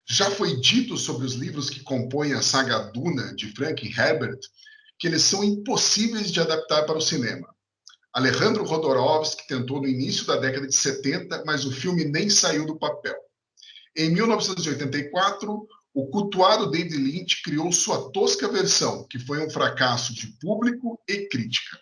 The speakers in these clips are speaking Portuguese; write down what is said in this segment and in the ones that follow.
Já foi dito sobre os livros que compõem a saga Duna, de Frank Herbert, que eles são impossíveis de adaptar para o cinema. Alejandro Jodorowsky tentou no início da década de 70, mas o filme nem saiu do papel. Em 1984, o cultuado David Lynch criou sua tosca versão, que foi um fracasso de público e crítica.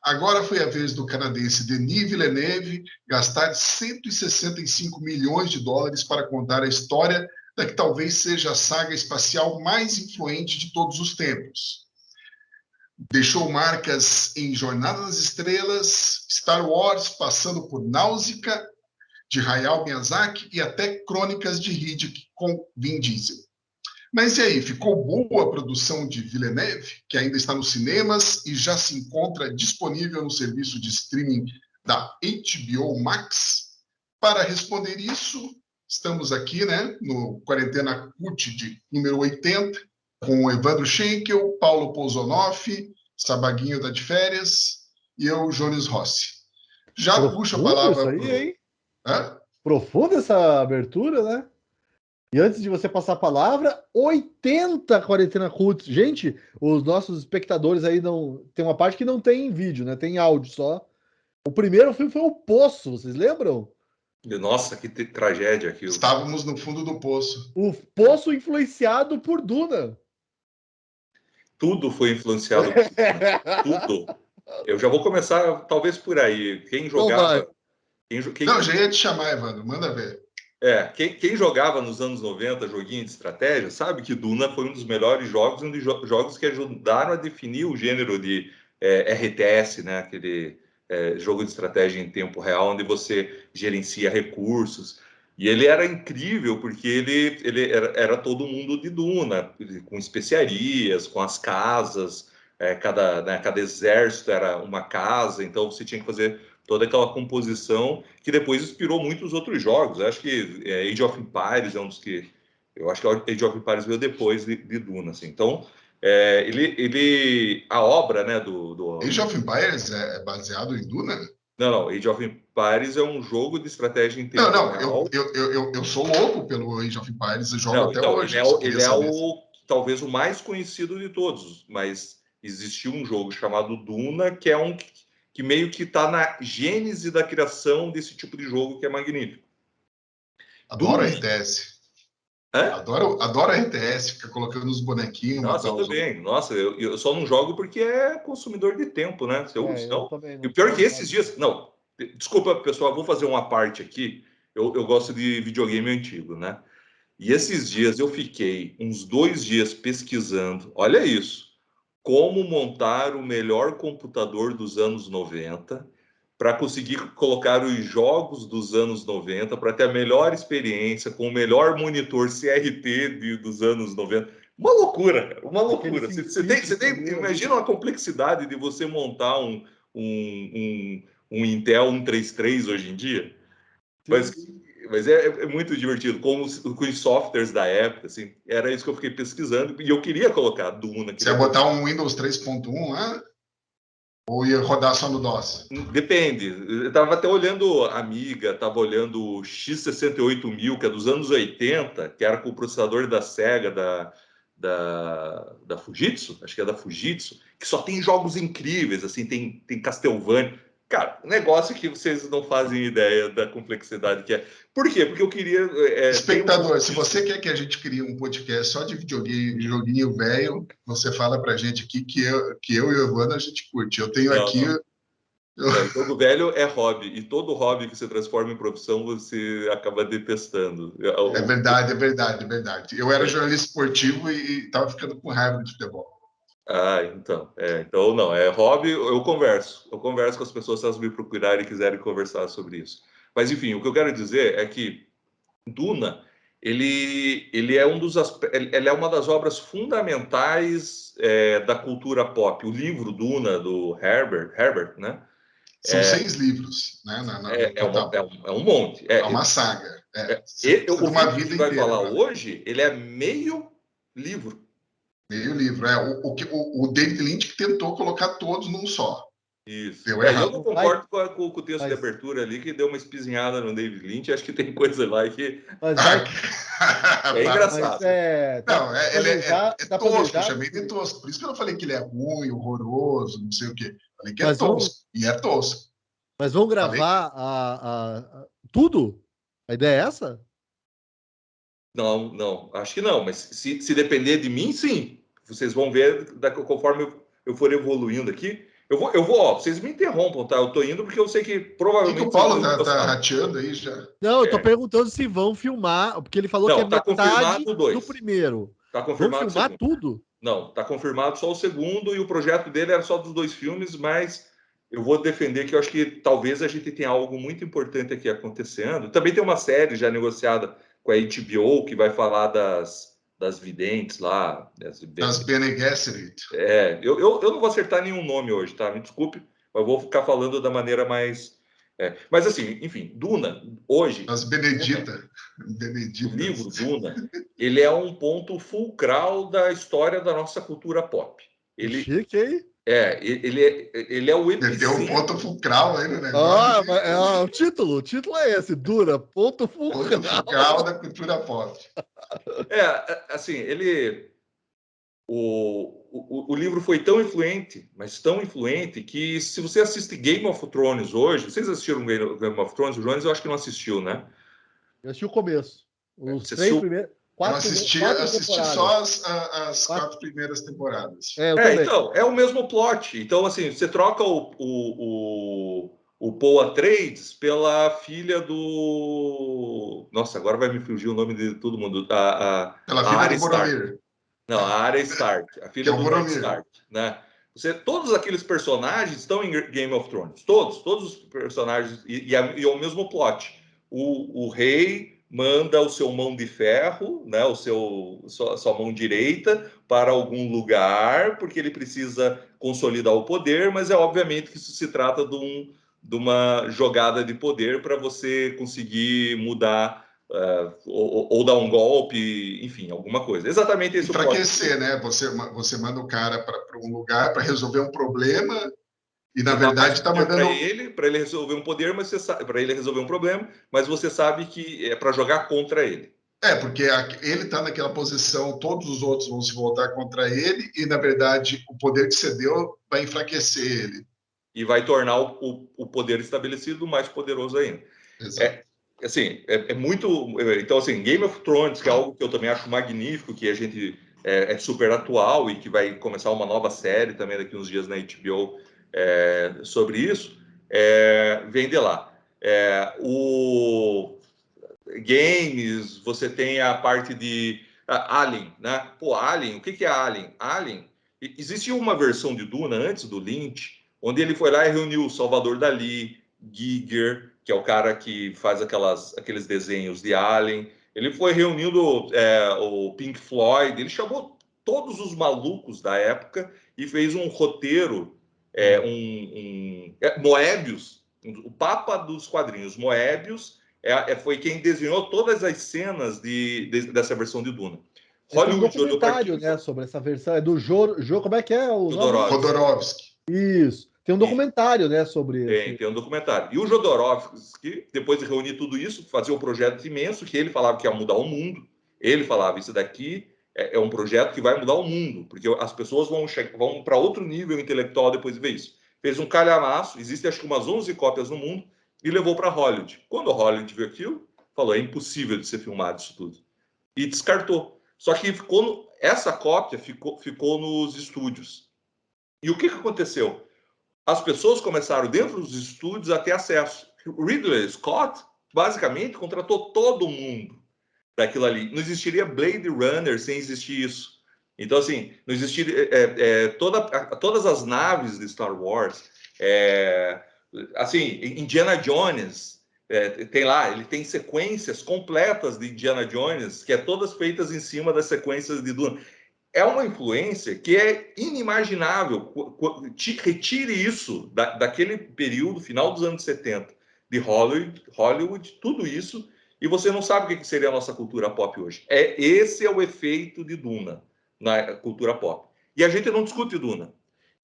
Agora foi a vez do canadense Denis Villeneuve gastar 165 milhões de dólares para contar a história da que talvez seja a saga espacial mais influente de todos os tempos. Deixou marcas em Jornada nas Estrelas, Star Wars, passando por Náusea, de Hayao Miyazaki, e até Crônicas de Riddick, com Vin Diesel. Mas e aí, ficou boa a produção de Villeneuve, que ainda está nos cinemas e já se encontra disponível no serviço de streaming da HBO Max? Para responder isso, estamos aqui, né, no Quarentena CUT de número 80, com o Evandro Schenkel, Paulo Pousonoff, Sabaguinho da de Férias e eu, Jones Rossi. Já Profundo puxo a palavra isso aí, pro... hein? Hã? Profunda essa abertura, né? E antes de você passar a palavra, 80 Quarentena Cults. Gente, os nossos espectadores aí não... Tem uma parte que não tem vídeo, né? Tem áudio só. O primeiro filme foi O Poço, vocês lembram? Nossa, que tragédia aquilo. Estávamos no fundo do poço. O Poço influenciado por Duna. Tudo foi influenciado por Duna. Tudo. Eu já vou começar, talvez, por aí. Quem jogava... Não, já ia te chamar, Evandro. Manda ver. Quem jogava nos anos 90 joguinho de estratégia, sabe que Duna foi um dos melhores jogos, um dos jogos que ajudaram a definir o gênero de RTS, né? Aquele jogo de estratégia em tempo real, onde você gerencia recursos. E ele era incrível, porque ele era todo mundo de Duna, com especiarias, com as casas, cada exército era uma casa, então você tinha que fazer toda aquela composição que depois inspirou muitos outros jogos. Eu acho que Age of Empires é um dos que... Eu acho que Age of Empires veio depois de Duna, assim. Então, a obra, né, do... Age of Empires é baseado em Duna? Não, Age of Empires é um jogo de estratégia em tempo real. Eu sou louco pelo Age of Empires e jogo Não, até então, hoje. ele é talvez o mais conhecido de todos, mas existiu um jogo chamado Duna, que é um que meio que está na gênese da criação desse tipo de jogo, que é magnífico. Adoro Duna. RTS. Hã? Adoro RTS, fica colocando os bonequinhos. Nossa, eu também. Nossa, eu só não jogo porque é consumidor de tempo, né? Eu também não. E o pior é que esses dias... Não, desculpa, pessoal, vou fazer uma parte aqui. Eu gosto de videogame antigo, né? E esses dias eu fiquei uns 2 dias pesquisando, olha isso, como montar o melhor computador dos anos 90 para conseguir colocar os jogos dos anos 90 para ter a melhor experiência, com o melhor monitor CRT dos anos 90. Uma loucura, cara, uma loucura. Imagina a complexidade de você montar um Intel 133 hoje em dia. Mas é muito divertido, com os softwares da época, assim, era isso que eu fiquei pesquisando, e eu queria colocar Duna. Você ia botar um Windows 3.1 lá? Ou ia rodar só no DOS? Depende. Eu estava até olhando Amiga, estava olhando o X68000, que é dos anos 80, que era com o processador da Sega, da Fujitsu, acho que é da Fujitsu, que só tem jogos incríveis, assim, tem Castlevania. Cara, um negócio que vocês não fazem ideia da complexidade que é. Por quê? Porque eu queria... Espectador, se você quer que a gente crie um podcast só de videogame, joguinho velho, você fala pra gente aqui que eu e o Evandro a gente curte. Eu tenho aqui... Jogo velho é hobby, e todo hobby que você transforma em profissão, você acaba detestando. É verdade, é verdade, é verdade. Eu era jornalista esportivo e estava ficando com raiva de futebol. Então não, é hobby, eu converso com as pessoas se elas me procurarem e quiserem conversar sobre isso. Mas enfim, o que eu quero dizer é que Duna, ele é uma das obras fundamentais da cultura pop. O livro Duna do Herbert, né? São 6 livros, né? É um monte. É uma saga. O livro que a gente vai falar hoje, ele é meio livro. Meio livro. O David Lynch que tentou colocar todos num só. Isso. Deu Eu errado. não concordo com o texto Mas- de abertura ali, que deu uma espizinhada no David Lynch. Acho que tem coisa lá que Mas vai. é engraçado. Tá Não, é tá tosco, eu planejado. chamei de tosco. Por isso que eu não falei que ele é ruim, horroroso, não sei o quê. Falei que é Mas tosco. E é tosco. Mas vão Falei. gravar tudo? A ideia é essa? Não, acho que não. Mas se depender de mim, sim. Vocês vão ver conforme eu for evoluindo aqui. Ó, vocês me interrompam, tá? Eu tô indo porque eu sei que O que provavelmente o Paulo vocês vão tá gostar. rateando aí já? Não, eu tô perguntando se vão filmar, porque ele falou que é Não, tá metade confirmado do 2. primeiro. Tá Vão confirmado o filmar segundo. tudo? Não, tá confirmado só o segundo e o projeto dele era só dos 2 filmes, mas eu vou defender que eu acho que talvez a gente tenha algo muito importante aqui acontecendo. Também tem uma série já negociada com a HBO que vai falar das videntes lá. Das Bene Gesserit. Eu não vou acertar nenhum nome hoje, tá? Me desculpe, mas eu vou ficar falando da maneira mais... Mas assim, enfim, Duna, hoje... Das Duna, o Beneditas. livro Duna, ele é um ponto fulcral da história da nossa cultura pop. Ele Chique, hein? ele é o Meteu um epicentro. ponto fulcral aí no negócio. O título é esse, Dura, ponto Ponto fulcral. fulcral da cultura pop. Assim, o livro foi tão influente, mas tão influente, que se você assiste Game of Thrones hoje, vocês assistiram Game of Thrones? O Jones eu acho que não assistiu, né? Eu assisti o começo. Os Você 3 assistiu? primeiros. Eu 4 assisti temporadas. só as 4 primeiras temporadas. Eu também. Então, é o mesmo plot. Então, assim, você troca o Paul Atreides pela filha do... Nossa, agora vai me fugir o nome de todo mundo. Pela A filha Arya do Stark. Boromir. Não, a Arya Stark, a Que filha é o do Ned Boromir. Stark, né? Todos aqueles personagens estão em Game of Thrones. Todos os personagens. E é o mesmo plot. O rei manda o seu mão de ferro, né? Sua mão direita para algum lugar, porque ele precisa consolidar o poder, mas é obviamente que isso se trata de uma jogada de poder para você conseguir mudar ou dar um golpe, enfim, alguma coisa. Exatamente esse Enfraquecer, né? Você manda o cara para um lugar para resolver um problema e, na verdade, está mandando... para ele resolver um poder, mas para ele resolver um problema, mas você sabe que é para jogar contra ele. Porque ele está naquela posição, todos os outros vão se voltar contra ele e, na verdade, o poder que você deu vai enfraquecer ele. E vai tornar o poder estabelecido mais poderoso ainda. Exato. É muito... Então, assim, Game of Thrones, que é algo que eu também acho magnífico, que a gente é super atual e que vai começar uma nova série também daqui uns dias na HBO sobre isso, vem de lá. O games, você tem a parte de Alien, né? Alien, o que é Alien? Alien, existia uma versão de Duna antes do Lynch, onde ele foi lá e reuniu Salvador Dalí, Giger, que é o cara que faz aqueles desenhos de Alien. Ele foi reunindo o Pink Floyd, ele chamou todos os malucos da época e fez um roteiro, Moebius, o papa dos quadrinhos, Moebius, foi quem desenhou todas as cenas dessa versão de Duna. Hollywood tem um documentário, né, sobre essa versão. É do como é que é o nome? Jodorowsky. Isso. Tem um documentário, né, sobre... Tem um documentário. E o Jodorowsky, depois de reunir tudo isso, fazia um projeto imenso que ele falava que ia mudar o mundo. Ele falava, isso daqui é um projeto que vai mudar o mundo, porque as pessoas vão para outro nível intelectual depois de ver isso. Fez um calhamaço, existem acho que umas 11 cópias no mundo, e levou para Hollywood. Quando Hollywood viu aquilo, falou, é impossível de ser filmado isso tudo. E descartou. Só que essa cópia ficou nos estúdios. E o que aconteceu? As pessoas começaram, dentro dos estúdios, a ter acesso. Ridley Scott, basicamente, contratou todo mundo daquilo ali. Não existiria Blade Runner sem existir isso. Então, assim, não existiria... todas as naves de Star Wars... assim, Indiana Jones... ele tem sequências completas de Indiana Jones, que todas feitas em cima das sequências de Duna. É uma influência que é inimaginável. Retire isso daquele período, final dos anos 70, de Hollywood, tudo isso, e você não sabe o que seria a nossa cultura pop hoje. Esse é o efeito de Duna na cultura pop. E a gente não discute Duna.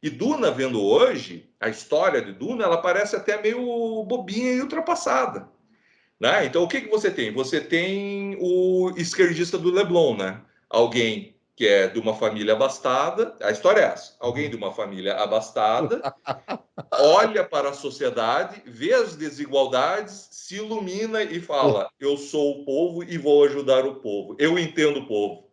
E Duna, vendo hoje, a história de Duna, ela parece até meio bobinha e ultrapassada. Né? Então, o que você tem? Você tem o esquerdista do Leblon, né? Alguém que é de uma família abastada. A história é essa. Alguém de uma família abastada olha para a sociedade, vê as desigualdades, se ilumina e fala: eu sou o povo e vou ajudar o povo. Eu entendo o povo.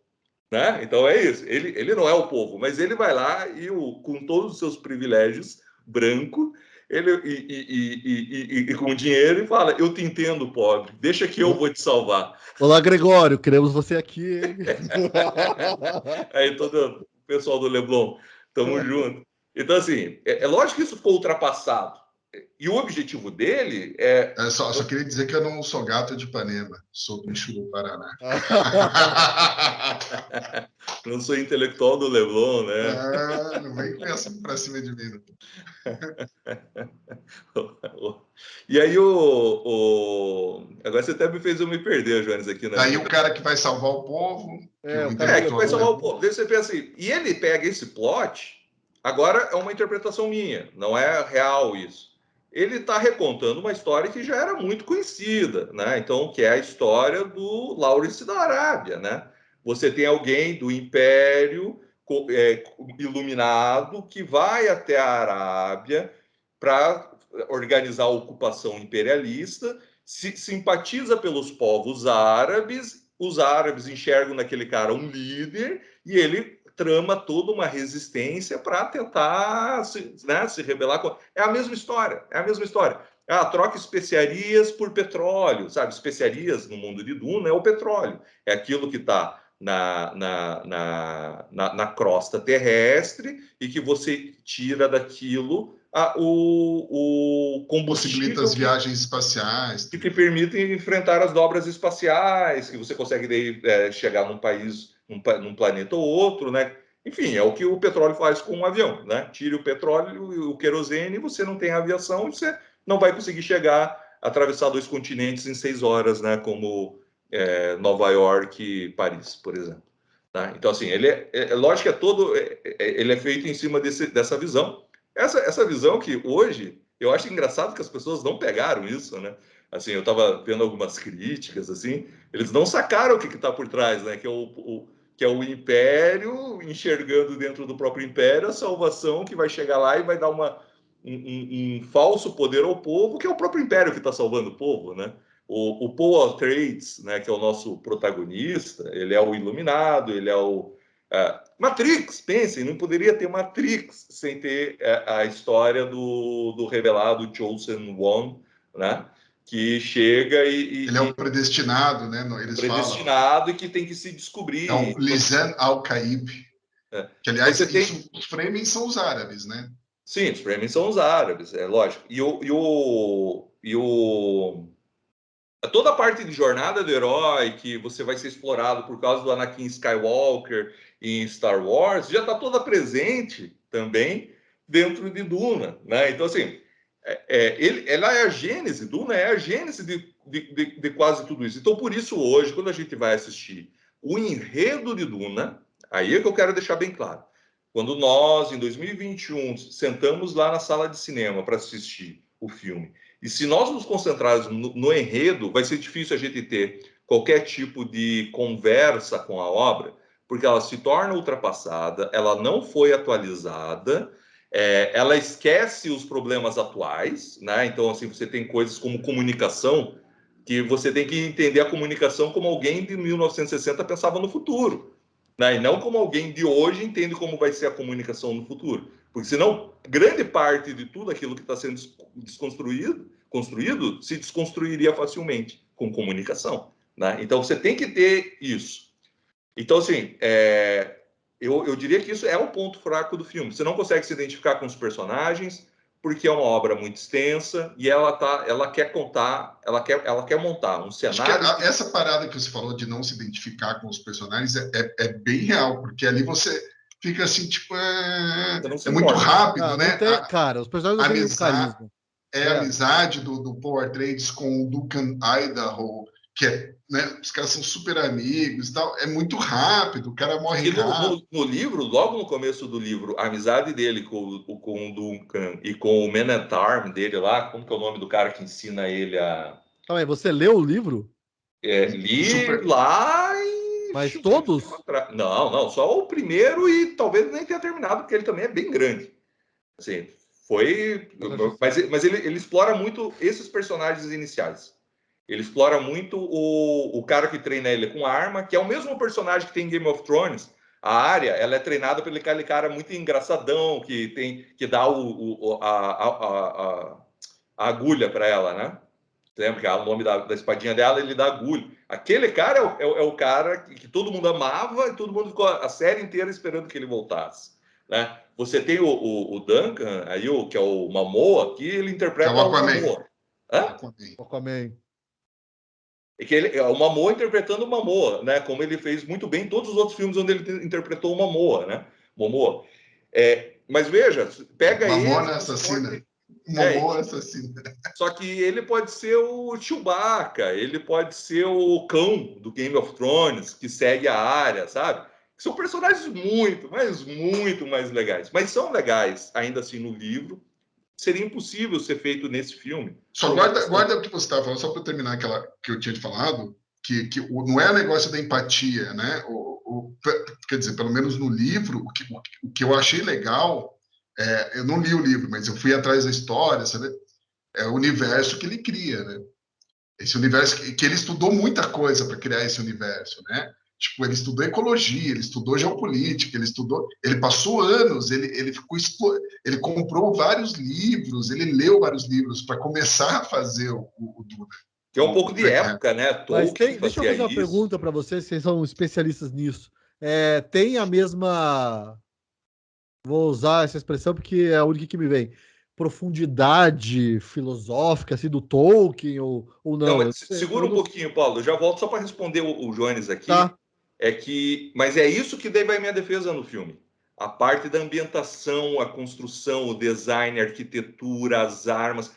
Né? Então é isso. Ele não é o povo, mas ele vai lá e, com todos os seus privilégios, branco, e com dinheiro, e fala: eu te entendo, pobre, deixa que eu vou te salvar. Olá, Gregório, queremos você aqui. Aí todo o pessoal do Leblon, tamo junto. Então, assim, é lógico que isso ficou ultrapassado. E o objetivo dele é... Só queria dizer que eu não sou gato de Ipanema, sou bicho do Paraná. Não sou intelectual do Leblon, né? Não vem com essa pra cima de mim. E aí, agora você até me fez eu me perder, Jones, aqui, né? Daí o cara que vai salvar o povo. O cara que vai salvar o povo. Daí você pensa assim, e ele pega esse plot, agora é uma interpretação minha, não é real isso. Ele está recontando uma história que já era muito conhecida, né? Então, que é a história do Lawrence da Arábia, né? Você tem alguém do Império iluminado que vai até a Arábia para organizar a ocupação imperialista, simpatiza pelos povos árabes, os árabes enxergam naquele cara um líder e ele trama toda uma resistência para tentar se rebelar. É a mesma história, é a mesma história. Troca especiarias por petróleo, sabe? Especiarias no mundo de Duna é o petróleo, é aquilo que está na crosta terrestre e que você tira daquilo o combustível. Possibilita as viagens espaciais. Que te permitem enfrentar as dobras espaciais, que você consegue daí, chegar num país, num planeta ou outro, né? Enfim, é o que o petróleo faz com um avião, né? Tire o petróleo e o querosene, você não tem aviação, você não vai conseguir chegar, atravessar 2 continentes em 6 horas, né? Como Nova York e Paris, por exemplo. Tá? Então, assim, lógico que ele é feito em cima dessa visão. Essa visão que hoje, eu acho engraçado que as pessoas não pegaram isso, né? Assim, eu estava vendo algumas críticas, assim, eles não sacaram o que está por trás, né? Que é o império enxergando dentro do próprio império a salvação que vai chegar lá e vai dar um falso poder ao povo, que é o próprio império que está salvando o povo, né? O Paul Atreides, né, que é o nosso protagonista, ele é o iluminado, ele é o Matrix, pensem, não poderia ter Matrix sem ter a história do revelado Chosen One, né? Que chega ele é o predestinado, né? Eles predestinado falam. E que tem que se descobrir. É o Lisan Al-Qaib. Que, aliás, os Fremen são os árabes, né? Sim, os Fremen são os árabes, é lógico. Toda a parte de jornada do herói, que você vai ser explorado por causa do Anakin Skywalker em Star Wars, já está toda presente também dentro de Duna, né? Então, assim, ela é a gênese, Duna é a gênese de quase tudo isso. Então, por isso, hoje, quando a gente vai assistir o enredo de Duna, aí é que eu quero deixar bem claro. Quando nós, em 2021, sentamos lá na sala de cinema para assistir o filme, e se nós nos concentrarmos no enredo, vai ser difícil a gente ter qualquer tipo de conversa com a obra, porque ela se torna ultrapassada, ela não foi atualizada, ela esquece os problemas atuais, né? Então, assim, você tem coisas como comunicação, que você tem que entender a comunicação como alguém de 1960 pensava no futuro, né? E não como alguém de hoje entende como vai ser a comunicação no futuro. Porque senão, grande parte de tudo aquilo que está sendo construído, se desconstruiria facilmente com comunicação, né? Então, você tem que ter isso. Então, assim, eu diria que isso é o ponto fraco do filme. Você não consegue se identificar com os personagens, porque é uma obra muito extensa e ela quer contar, ela quer montar um cenário. Acho que essa parada que você falou de não se identificar com os personagens é bem real, porque ali você fica assim, tipo, muito rápido, né? Cara, os personagens não têm muito carisma. A amizade do Paul Atreides com o Duncan Idaho, que é, né, os caras são super amigos e tal, é muito rápido, o cara morre E rápido. no livro, logo no começo do livro, a amizade dele com o Duncan e com o Man at Arms dele lá, como que é o nome do cara que ensina ele a... Calma aí, você leu o livro? li Super. lá em... Mas muito todos? tempo atrás. Não, não, só o primeiro e talvez nem tenha terminado, porque ele também é bem grande. Assim, foi... Mas ele explora muito esses personagens iniciais. Ele explora muito o cara que treina ele com arma, que é o mesmo personagem que tem em Game of Thrones. A Arya, ela é treinada pelo aquele cara muito engraçadão, que dá a agulha para ela, né? Lembra que o nome da espadinha dela, ele dá agulha. Aquele cara é o cara que todo mundo amava e todo mundo ficou a série inteira esperando que ele voltasse. Né? Você tem o Duncan, aí, que é o Momoa, que ele Que é o interpreta o Aquaman. Momoa. Hã? Aquaman. Aquaman. É que ele é o Momoa interpretando o Momoa, né? Como ele fez muito bem em todos os outros filmes onde ele interpretou o Momoa, né? Momoa. Mas veja, pega ele, Mamona assassina. transporte. Momoa assassina. Só que ele pode ser o Chewbacca, ele pode ser o cão do Game of Thrones, que segue a área, sabe? São personagens muito, mas muito mais legais. Mas são legais, ainda assim, no livro. Seria impossível ser feito nesse filme. Só guarda o que você estava falando, só para terminar aquela que eu tinha te falado, que não é o negócio da empatia, né? Quer dizer, pelo menos no livro, o que eu achei legal, eu não li o livro, mas eu fui atrás da história, sabe? É o universo que ele cria, né? Esse universo que ele estudou muita coisa para criar esse universo, né? Tipo, ele estudou ecologia, ele estudou geopolítica, ele passou anos, ele comprou vários livros, ele leu vários livros para começar a fazer o Duna. Que é um pouco de Frank Herbert. época, né? Mas Tolkien deixa eu fazia fazer uma isso. pergunta para vocês, vocês são especialistas nisso. Tem a mesma. Vou usar essa expressão porque é a única que me vem. Profundidade filosófica, assim, do Tolkien ou Não, não? mas segura um pouquinho, Paulo. Eu já volto só para responder o Jones aqui. Tá. Mas é isso que daí vai minha defesa no filme. A parte da ambientação, a construção, o design, a arquitetura, as armas.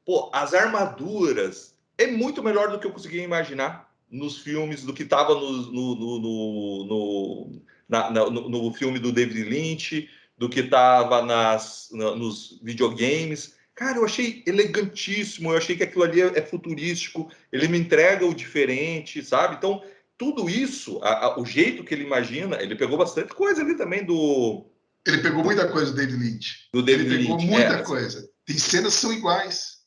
Pô, as armaduras é muito melhor do que eu conseguia imaginar nos filmes, do que estava no filme do David Lynch, do que estava nos videogames. Cara, eu achei elegantíssimo, eu achei que aquilo ali é futurístico, ele me entrega o diferente, sabe? Então, tudo isso, o jeito que ele imagina, ele pegou bastante coisa ali também Ele pegou muita coisa do David Lynch. do Ele David pegou Lynch. muita coisa. Tem cenas que são iguais.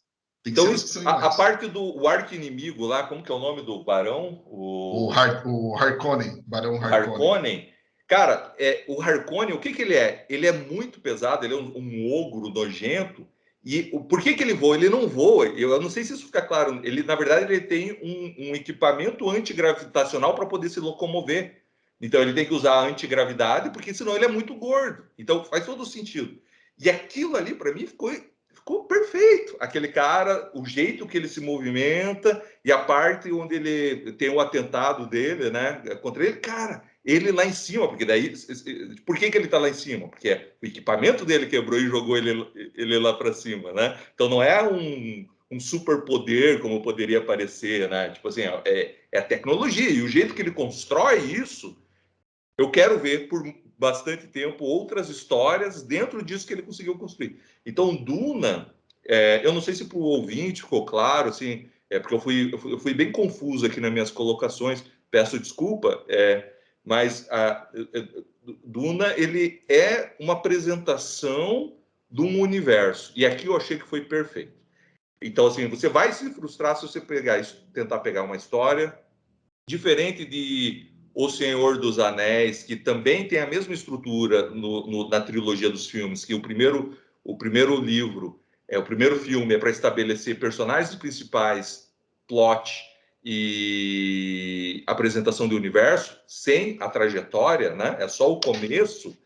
Tem Então, cenas que são a iguais. parte do arqui-inimigo lá, como que é o nome do barão? O Harkonnen, Barão O Harkonnen. Harkonnen. Cara, o Harkonnen, o que que ele é? Ele é muito pesado, ele é um ogro nojento. E por que que ele voa? Ele não voa. Eu não sei se isso fica claro. Ele, na verdade, ele tem um equipamento antigravitacional para poder se locomover. Então, ele tem que usar a antigravidade, porque senão ele é muito gordo. Então, faz todo sentido. E aquilo ali, para mim, ficou perfeito. Aquele cara, o jeito que ele se movimenta e a parte onde ele tem o atentado dele, né, contra ele, cara, ele lá em cima, porque daí, por que ele tá lá em cima? Porque o equipamento dele quebrou e jogou ele lá para cima, né? Então não é um superpoder como poderia parecer, né? Tipo assim, é a tecnologia e o jeito que ele constrói isso, eu quero ver por bastante tempo outras histórias dentro disso que ele conseguiu construir. Então, Duna, eu não sei se para o ouvinte ficou claro, assim, porque eu fui bem confuso aqui nas minhas colocações, peço desculpa, mas Duna, ele é uma apresentação de um universo, e aqui eu achei que foi perfeito. Então, assim, você vai se frustrar se você tentar pegar uma história diferente de O Senhor dos Anéis, que também tem a mesma estrutura na trilogia dos filmes, que o primeiro livro, o primeiro filme é para estabelecer personagens principais, plot e apresentação do universo, sem a trajetória, né? É só o começo.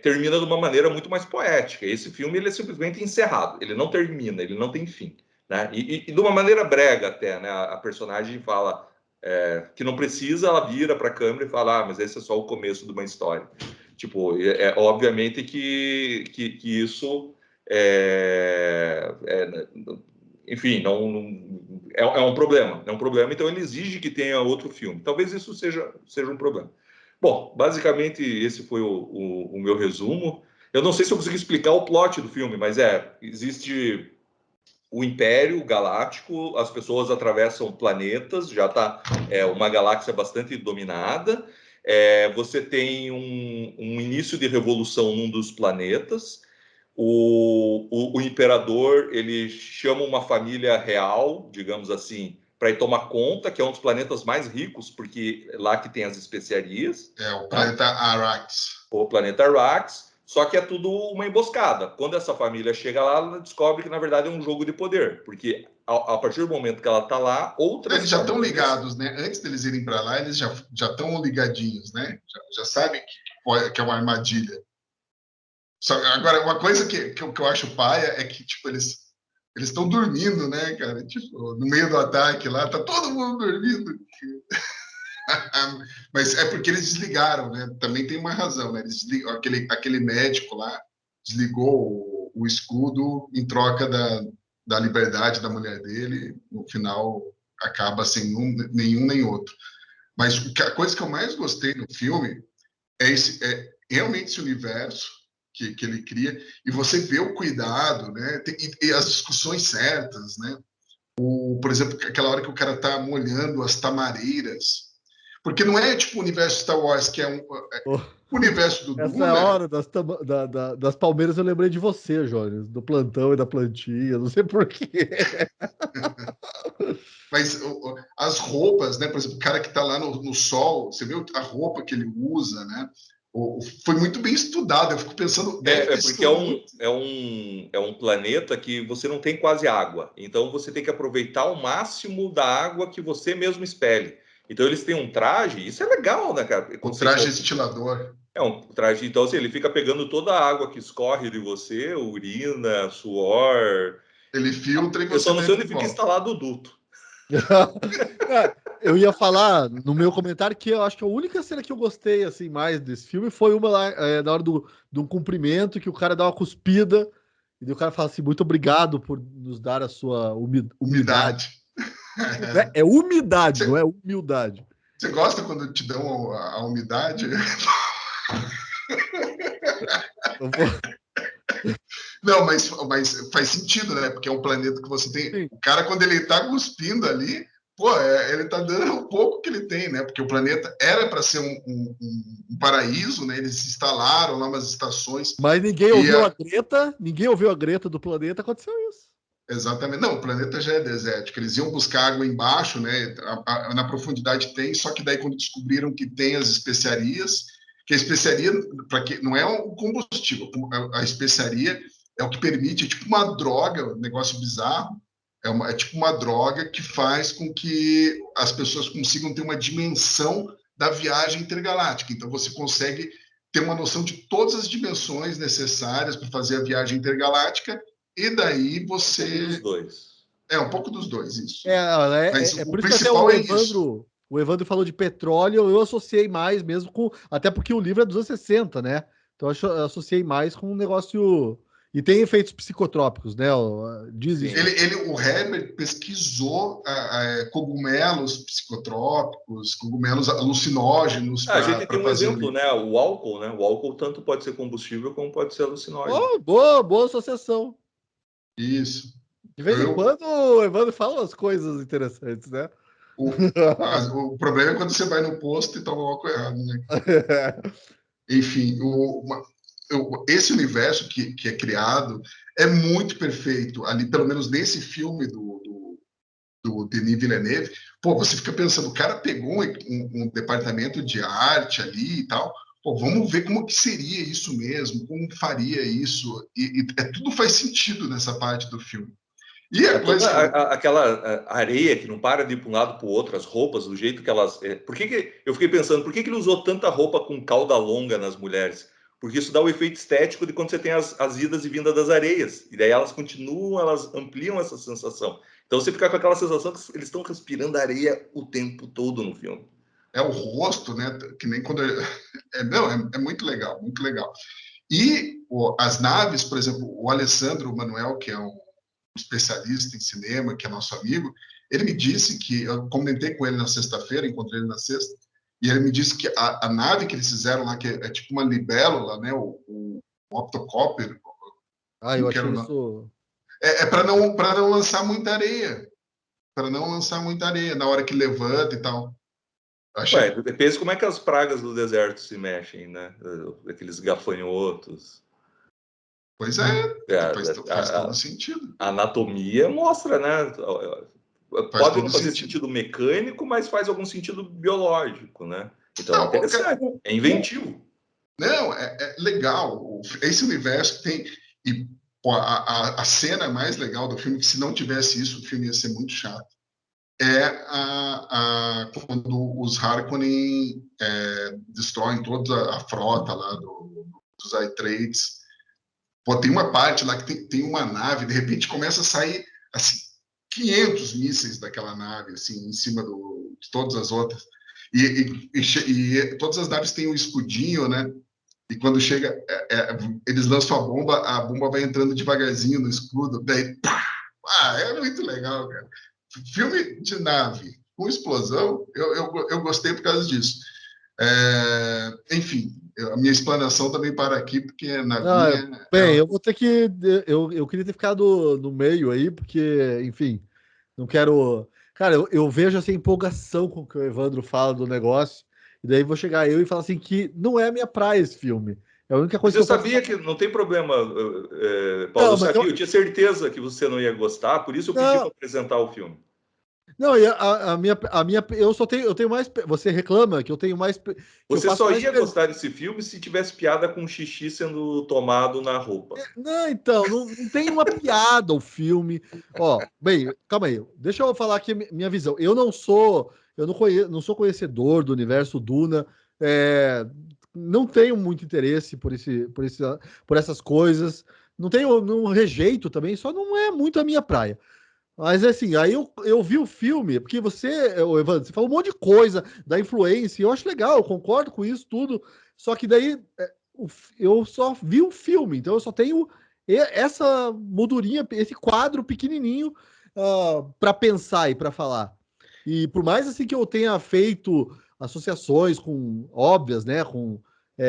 Termina de uma maneira muito mais poética. Esse filme ele é simplesmente encerrado, ele não termina, ele não tem fim. Né? E de uma maneira brega até, né? A personagem fala que não precisa, ela vira para a câmera e fala, mas esse é só o começo de uma história. Tipo, obviamente que isso enfim, é um problema. É um problema, então ele exige que tenha outro filme. Talvez isso seja um problema. Bom, basicamente esse foi o meu resumo. Eu não sei se eu consegui explicar o plot do filme, mas existe o Império Galáctico, as pessoas atravessam planetas, já está uma galáxia bastante dominada. Você tem um início de revolução num dos planetas. O imperador ele chama uma família real, digamos assim, para ir tomar conta, que é um dos planetas mais ricos, porque é lá que tem as especiarias. O planeta Arrakis. O planeta Arrakis, só que é tudo uma emboscada. Quando essa família chega lá, ela descobre que, na verdade, é um jogo de poder, porque a partir do momento que ela está lá, outras Eles já estão ligados, né? Antes deles irem para lá, eles já estão ligadinhos, né? Já sabem que é uma armadilha. Agora, uma coisa que eu acho paia é que, tipo, eles estão dormindo, né, cara? Tipo, no meio do ataque lá, tá todo mundo dormindo. Mas é porque eles desligaram, né? Também tem uma razão, né? Aquele médico lá desligou o escudo em troca da liberdade da mulher dele. No final, acaba sem nenhum nem outro. Mas a coisa que eu mais gostei no filme é realmente esse universo que ele cria, e você vê o cuidado, né? E as discussões certas, né? Por exemplo, aquela hora que o cara tá molhando as tamareiras, porque não é tipo o universo Star Wars, que o universo do Essa Duna. é a hora das palmeiras, eu lembrei de você, Jones, do plantão e da plantinha, não sei porquê. Mas as roupas, né? Por exemplo, o cara que tá lá no sol, você vê a roupa que ele usa, né? Foi muito bem estudado. Eu fico pensando, porque é um planeta que você não tem quase água. Então você tem que aproveitar o máximo da água que você mesmo expele. Então eles têm um traje, isso é legal, né, cara? O traje ventilador. É um traje, então assim, ele fica pegando toda a água que escorre de você, urina, suor. Ele filtra e você. Eu só não sei onde fica instalado o duto. Eu ia falar no meu comentário que eu acho que a única cena que eu gostei assim mais desse filme foi uma lá na hora de um cumprimento que o cara dá uma cuspida e o cara fala assim, muito obrigado por nos dar a sua umidade. É umidade, não é humildade. Você gosta quando te dão a umidade? Não, mas faz sentido, né? Porque é um planeta que você tem. Sim. O cara, quando ele tá cuspindo ali, ele tá dando o pouco que ele tem, né? Porque o planeta era para ser um paraíso, né? Eles instalaram lá umas estações. Mas ninguém ouviu a Greta do planeta, aconteceu isso. Exatamente. Não, o planeta já é desértico. Eles iam buscar água embaixo, né? Na profundidade tem, só que daí quando descobriram que tem as especiarias, que a especiaria, para que não é o combustível, a especiaria é o que permite, é tipo uma droga, um negócio bizarro, é tipo uma droga que faz com que as pessoas consigam ter uma dimensão da viagem intergaláctica. Então você consegue ter uma noção de todas as dimensões necessárias para fazer a viagem intergaláctica. E daí você. Um pouco dos dois. Um pouco dos dois, isso. Mas o por isso principal que até é isso. O Evandro falou de petróleo, eu associei mais mesmo com. Até porque o livro é dos anos 60, né? Então eu associei mais com um negócio. E tem efeitos psicotrópicos, né? Diz isso. O Herbert pesquisou cogumelos psicotrópicos, cogumelos alucinógenos. A gente tem um exemplo, né? O álcool, né? O álcool tanto pode ser combustível como pode ser alucinógeno. Boa associação. Isso. De vez em quando o Evandro fala umas coisas interessantes, né? O problema é quando você vai no posto e toma o álcool errado, né? Enfim, esse universo que é criado é muito perfeito. Ali, pelo menos nesse filme do Denis Villeneuve, você fica pensando, o cara pegou um departamento de arte ali e tal, vamos ver como que seria isso mesmo, como faria isso, e tudo faz sentido nessa parte do filme. E aquela areia que não para de ir para um lado para o outro, as roupas, do jeito que elas... eu fiquei pensando, por que ele usou tanta roupa com cauda longa nas mulheres? Porque isso dá o efeito estético de quando você tem as idas e vindas das areias. E daí elas continuam, elas ampliam essa sensação. Então você fica com aquela sensação que eles estão respirando areia o tempo todo no filme. É o rosto, né? Que nem quando... é muito legal, muito legal. E as naves, por exemplo, o Alessandro Manuel, que é especialista em cinema, que é nosso amigo, ele me disse que, eu comentei com ele na sexta-feira, encontrei ele na sexta, e ele me disse que a nave que eles fizeram lá, que é tipo uma libélula, né, o octocopter, Eu achei isso... para não lançar muita areia, na hora que levanta e tal. Ué, pensa como é que as pragas do deserto se mexem, né? Aqueles gafanhotos. Pois faz todo sentido. A anatomia mostra, né? Pode não fazer sentido mecânico, mas faz algum sentido biológico, né? Então é interessante, é inventivo. Não, é legal. Esse universo que tem... E a cena mais legal do filme, que se não tivesse isso, o filme ia ser muito chato, quando os Harkonnen destroem toda a frota lá dos Atreides. Pô, tem uma parte lá que tem uma nave, de repente começa a sair assim, 500 mísseis daquela nave, assim, em cima de todas as outras. E todas as naves têm um escudinho, né? E quando chega, eles lançam a bomba vai entrando devagarzinho no escudo, daí pá! É muito legal, cara. Filme de nave com explosão, eu gostei por causa disso. Enfim, a minha explanação também para aqui, porque navinha... eu vou ter que... Eu queria ter ficado no meio aí, porque, enfim, não quero... Cara, eu vejo essa empolgação com que o Evandro fala do negócio, e daí vou chegar eu e falar assim que não é a minha praia esse filme. É a única coisa mas eu sabia que não tem problema, Paulo. Eu tinha certeza que você não ia gostar, por isso eu pedi para apresentar o filme. Não, e a minha, eu tenho mais. Você reclama que eu tenho mais. Você só ia gostar desse filme se tivesse piada com xixi sendo tomado na roupa. Não, então, não tem uma piada o filme. Ó, bem, calma aí. Deixa eu falar aqui minha visão. Eu não sou conhecedor do universo Duna. Não tenho muito interesse por essas coisas. Não rejeito também, só não é muito a minha praia. Mas assim, aí eu vi o filme, porque Evandro, você falou um monte de coisa da influência, eu acho legal, eu concordo com isso tudo, só que daí eu só vi o filme, então eu só tenho essa moldurinha, esse quadro pequenininho para pensar e para falar. E por mais assim que eu tenha feito associações óbvias, né, com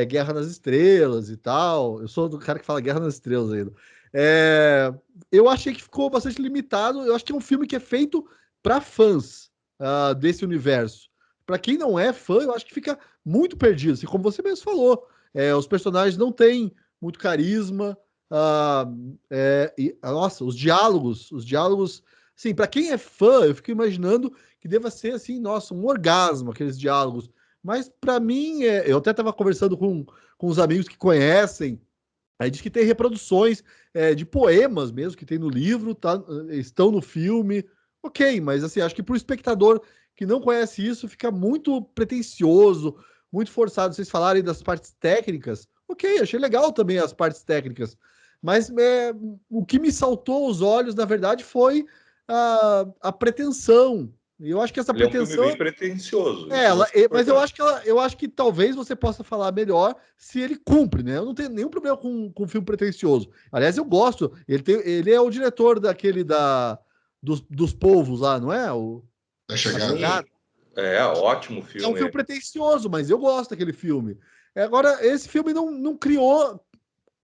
Guerra nas Estrelas e tal, eu sou do cara que fala Guerra nas Estrelas ainda. Eu achei que ficou bastante limitado. Eu acho que é um filme que é feito para fãs desse universo. Para quem não é fã, eu acho que fica muito perdido. Assim, como você mesmo falou, os personagens não têm muito carisma. Nossa, os diálogos, assim, para quem é fã, eu fico imaginando que deva ser assim, nossa, um orgasmo aqueles diálogos. Mas para mim, eu até estava conversando com os amigos que conhecem. Aí diz que tem reproduções de poemas mesmo, que tem no livro, estão no filme. Ok, mas assim, acho que para o espectador que não conhece isso, fica muito pretensioso, muito forçado. Vocês falarem das partes técnicas. Ok, achei legal também as partes técnicas. Mas o que me saltou aos olhos, na verdade, foi a pretensão. E eu acho que essa pretensão... É um filme bem pretensioso. Mas eu acho que talvez você possa falar melhor se ele cumpre, né? Eu não tenho nenhum problema com filme pretensioso. Aliás, eu gosto. Ele é o diretor daquele dos povos lá, não é? Da Chegada. Ótimo filme. É um filme pretensioso, mas eu gosto daquele filme. Agora, esse filme não criou...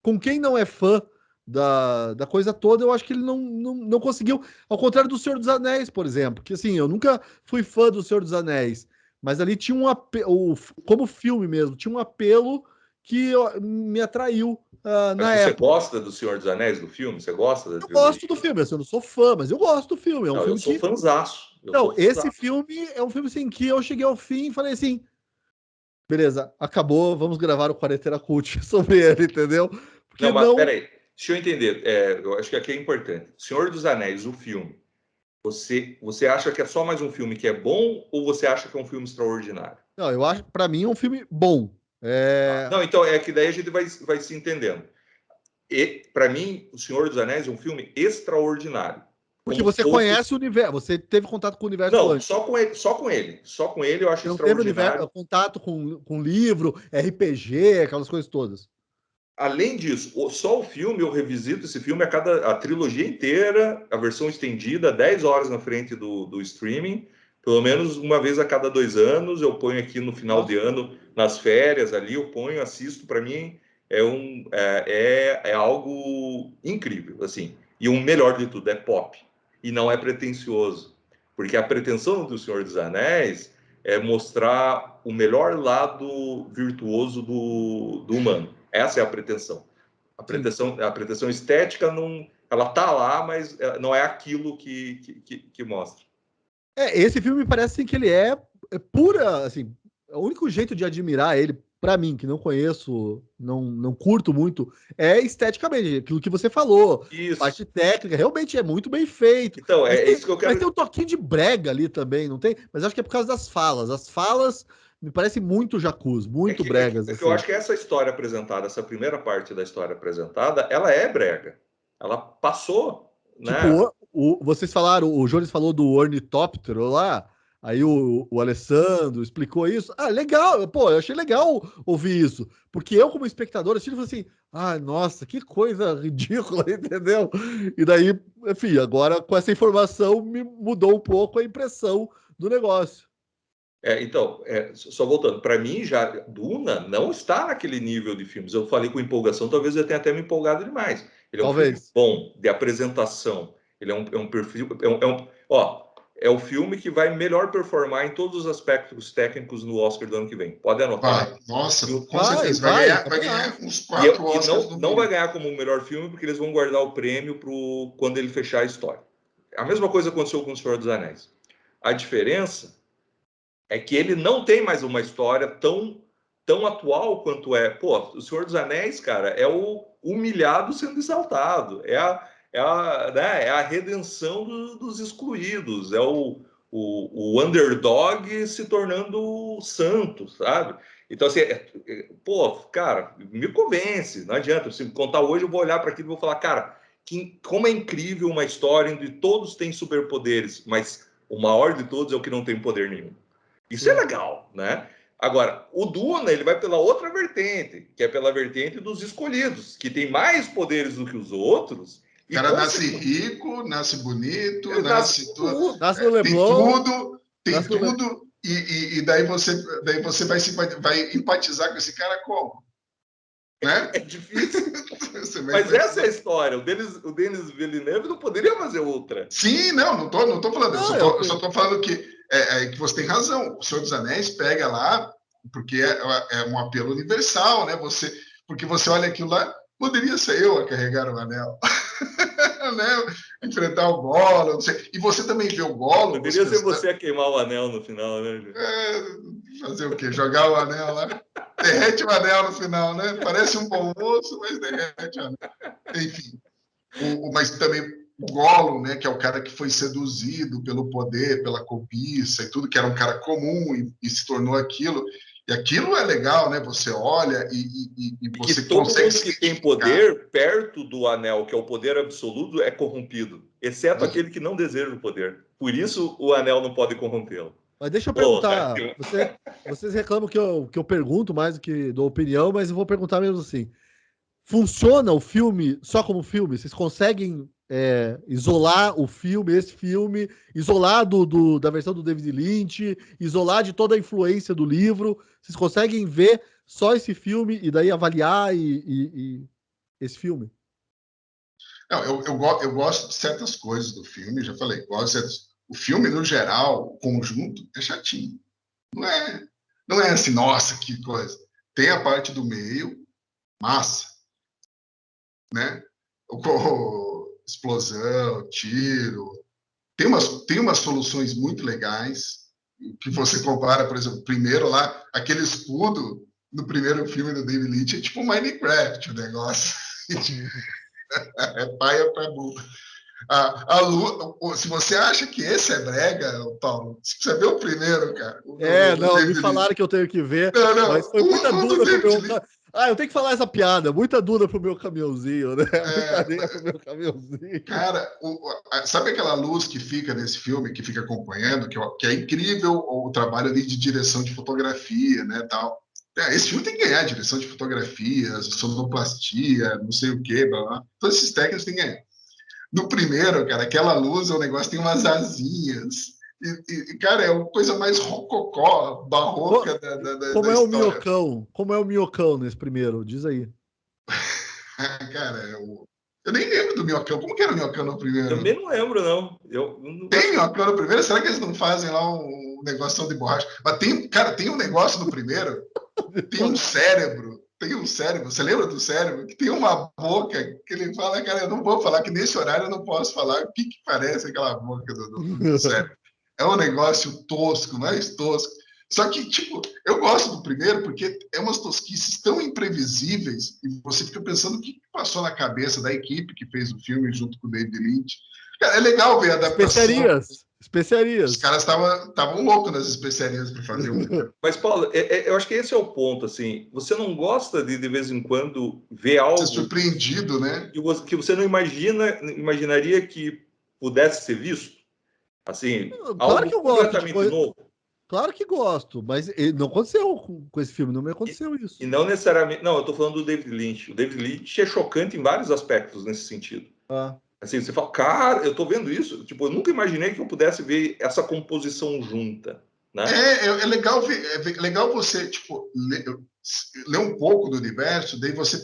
Com quem não é fã da coisa toda, eu acho que ele não conseguiu. Ao contrário do Senhor dos Anéis, por exemplo, que assim, eu nunca fui fã do Senhor dos Anéis, mas ali tinha um apelo, como filme mesmo, tinha um apelo que me atraiu na época. Você gosta do Senhor dos Anéis, do filme? Você gosta da trilogia? Eu gosto do filme, assim, eu não sou fã, mas eu gosto do filme. Eu sou fãzaço. Esse filme é um filme assim, que eu cheguei ao fim e falei assim, beleza, acabou, vamos gravar o Quarentena Cult sobre ele, entendeu? Porque mas peraí, deixa eu entender. Eu acho que aqui é importante. Senhor dos Anéis, o filme, você acha que é só mais um filme que é bom ou você acha que é um filme extraordinário? Não, eu acho, para mim, é um filme bom. Não, então é que daí a gente vai se entendendo. E para mim, O Senhor dos Anéis é um filme extraordinário. Porque você conhece o universo, você teve contato com o universo antes. Só com ele eu acho você não extraordinário. Teve contato com livro, RPG, aquelas coisas todas. além disso, só o filme, eu revisito esse filme a trilogia inteira, a versão estendida, 10 horas na frente do streaming, pelo menos uma vez a cada 2 anos, eu ponho aqui no final de ano, nas férias ali, eu ponho, assisto, para mim é algo incrível, assim. E o melhor de tudo, é pop, e não é pretensioso, porque a pretensão do Senhor dos Anéis é mostrar o melhor lado virtuoso do humano. Essa é a pretensão. A pretensão estética não, ela tá lá, mas não é aquilo que mostra. Esse filme parece assim, que ele é pura, assim, o único jeito de admirar ele, pra mim, que não conheço, não curto muito, é esteticamente, aquilo que você falou. Isso. Parte técnica, realmente é muito bem feito. Então, isso que eu quero... Mas tem um toquinho de brega ali também, não tem? Mas acho que é por causa das falas. As falas me parecem muito jacuz, muito bregas. Que eu acho que essa história apresentada, essa primeira parte da história apresentada, ela é brega. Ela passou, né? Tipo, vocês falaram, o Jones falou do ornitóptero lá, aí o Alessandro explicou isso. Ah, legal, pô, eu achei legal ouvir isso, porque eu, como espectador, assistindo, falei assim, ah, nossa, que coisa ridícula, entendeu? E daí, enfim, agora com essa informação me mudou um pouco a impressão do negócio. Então, só voltando, para mim, já Duna não está naquele nível de filmes. Eu falei com empolgação, talvez eu tenha até me empolgado demais. Ele é um filme bom, de apresentação. Ele é um perfil. É o filme que vai melhor performar em todos os aspectos técnicos no Oscar do ano que vem. Pode anotar. Nossa, com certeza. Vai ganhar uns 4 Oscars no não vai ganhar como o melhor filme, porque eles vão guardar o prêmio quando ele fechar a história. A mesma coisa aconteceu com O Senhor dos Anéis. A diferença é que ele não tem mais uma história tão atual quanto é. Pô, O Senhor dos Anéis, cara, é o humilhado sendo exaltado. É a redenção dos excluídos. É o underdog se tornando santo, sabe? Então, assim, pô, cara, me convence. Não adianta. Se me contar hoje, eu vou olhar para aquilo e vou falar, cara, como é incrível uma história onde todos têm superpoderes, mas o maior de todos é o que não tem poder nenhum. Isso é legal, né? Agora, o Duna, ele vai pela outra vertente, que é pela vertente dos escolhidos, que tem mais poderes do que os outros. O cara nasce rico, nasce bonito, nasce tudo. Nasce no Leblon. Tem tudo. E daí você vai empatizar com esse cara como? Né? É difícil. Mas essa é a história. O Denis Villeneuve não poderia fazer outra. Sim, não tô falando. Eu só tô falando que você tem razão. O Senhor dos Anéis pega lá, porque é um apelo universal, né? Porque você olha aquilo lá, poderia ser eu a carregar o anel. Né? Enfrentar o Gollum, não sei. E você também vê o Gollum. Poderia ser você a queimar o anel no final, né? Fazer o quê? Jogar o anel lá? Derrete o anel no final, né? Parece um bom moço, mas derrete o anel. Enfim. Mas também o Gollum, né? Que é o cara que foi seduzido pelo poder, pela cobiça e tudo, que era um cara comum e se tornou aquilo. E aquilo é legal, né? Você olha e você que todo consegue mundo que tem poder perto do anel, que é o poder absoluto, é corrompido, exceto aquele que não deseja o poder. Por isso o anel não pode corrompê-lo. Mas deixa eu perguntar, vocês reclamam que eu pergunto mais do que dou opinião, mas eu vou perguntar mesmo assim. Funciona o filme só como filme? Vocês conseguem isolar o filme, esse filme, isolar da versão do David Lynch, isolar de toda a influência do livro? Vocês conseguem ver só esse filme e daí avaliar esse filme? Não, eu gosto de certas coisas do filme, já falei, o filme, no geral, o conjunto, é chatinho. Não é assim, nossa, que coisa. Tem a parte do meio, massa, né? Explosão, tiro. Tem umas soluções muito legais, que você compara, por exemplo, primeiro lá, aquele escudo no primeiro filme do David Lynch é tipo Minecraft o negócio. É paia pra burro. Se você acha que esse é brega, Paulo, você precisa ver o primeiro, cara. Me falaram que eu tenho que ver, mas foi muita dúvida pro meu... eu tenho que falar essa piada, muita dúvida pro meu caminhãozinho, né? Muita areia pro meu caminhãozinho. Cara, sabe aquela luz que fica nesse filme, que fica acompanhando, que é incrível o trabalho ali de direção de fotografia, né, tal. Esse filme tem que ganhar direção de fotografia, sonoplastia, não sei o quê, blá, blá. Todos esses técnicos têm que ganhar. No primeiro, cara, aquela luz, o negócio tem umas asinhas. Cara, é a coisa mais rococó, barroca Como da é o história. Minhocão? Como é o Minhocão nesse primeiro? Diz aí. Cara, eu nem lembro do Minhocão. Como que era o Minhocão no Também primeiro? não lembro, não. Eu não Tem acho que... Minhocão no primeiro? Será que eles não fazem lá um negócio de borracha? Mas tem, cara, tem um negócio no primeiro, tem um cérebro. Tem um cérebro, você lembra do cérebro? Que tem uma boca que ele fala, cara, eu não vou falar, que nesse horário eu não posso falar. O que parece aquela boca do cérebro? É um negócio tosco, mais tosco. Só que, tipo, eu gosto do primeiro porque é umas tosquices tão imprevisíveis e você fica pensando o que passou na cabeça da equipe que fez o filme junto com o David Lynch. Cara, é legal ver a adaptação. Especiarias. Os caras estavam loucos nas especiarias para fazer um filme. Mas, Paulo, eu acho que esse é o ponto, assim. Você não gosta de vez em quando, ver Ser algo surpreendido, né? que você não imaginaria que pudesse ser visto? Assim, Claro algo que eu gosto de completamente coisa. novo. Claro que gosto, mas não aconteceu com esse filme, não me E, aconteceu isso. e não necessariamente... Não, eu estou falando do David Lynch. O David Lynch é chocante em vários aspectos nesse sentido. Ah. Assim, você fala, cara, eu estou vendo isso. Tipo, eu nunca imaginei que eu pudesse ver essa composição junta, né? É legal ver, legal você, tipo, ler um pouco do universo, daí você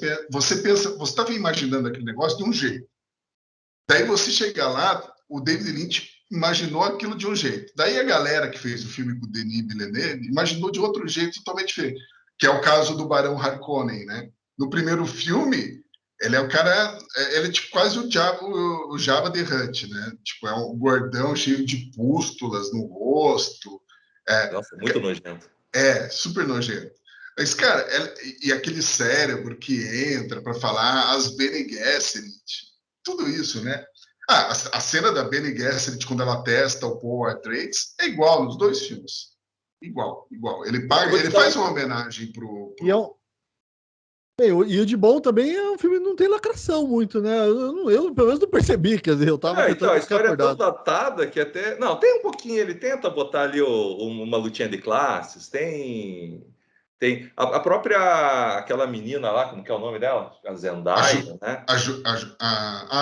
pensa, você estava imaginando aquele negócio de um jeito. Daí você chega lá, o David Lynch imaginou aquilo de um jeito. Daí a galera que fez o filme com o Denis Villeneuve imaginou de outro jeito totalmente diferente, que é o caso do Barão Harkonnen, né? No primeiro filme, ele é o cara, ele é tipo quase o Jabba the Hutt, né? Tipo, é um gordão cheio de pústulas no rosto. Nossa, muito nojento. Super nojento. Mas, cara, e aquele cérebro que entra para falar as Bene Gesserit, tudo isso, né? A cena da Bene Gesserit, quando ela testa o Paul Atreides, é igual nos dois filmes. Igual, igual. Eu vou te Ele dar faz uma homenagem pro... E o de bom também é um filme que não tem lacração muito, né? Eu pelo menos não percebi, quer dizer, eu tava Então, tentando a ficar história é tão acordado. datada que até... Não, tem um pouquinho, ele tenta botar ali uma lutinha de classes, tem a própria, aquela menina lá, como que é o nome dela? A A, Zendaya, né?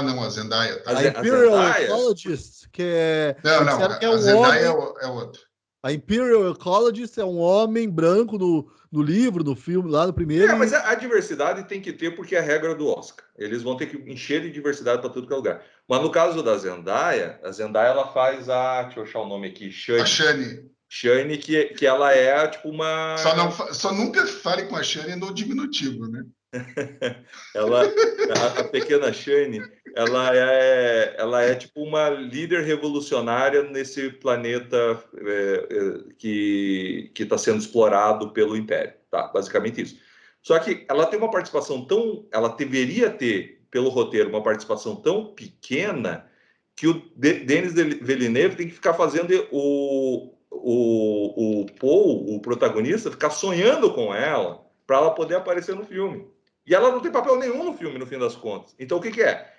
não, a Zendaya, A tá. A Imperial Zendaya, Ecologist, que é. Não, Me não, disseram que é a um Zendaya homem. é outro. A Imperial Ecologist é um homem branco no livro, no filme, lá no primeiro. mas a diversidade tem que ter porque é a regra do Oscar. Eles vão ter que encher de diversidade para tudo que é lugar. Mas no caso da Zendaya, a Zendaya ela faz deixa eu achar o nome aqui, A Shani. Shani. Shani, que ela é tipo uma... Só nunca fale com a Shani no diminutivo, né? Ela, a pequena Shane, ela é tipo uma líder revolucionária nesse planeta que está sendo explorado pelo Império, tá? Basicamente isso. Só que ela tem uma participação ela deveria ter, pelo roteiro, uma participação tão pequena que o Denis Villeneuve tem que ficar fazendo o Paul, o protagonista, ficar sonhando com ela para ela poder aparecer no filme. E ela não tem papel nenhum no filme, no fim das contas. Então, o que é?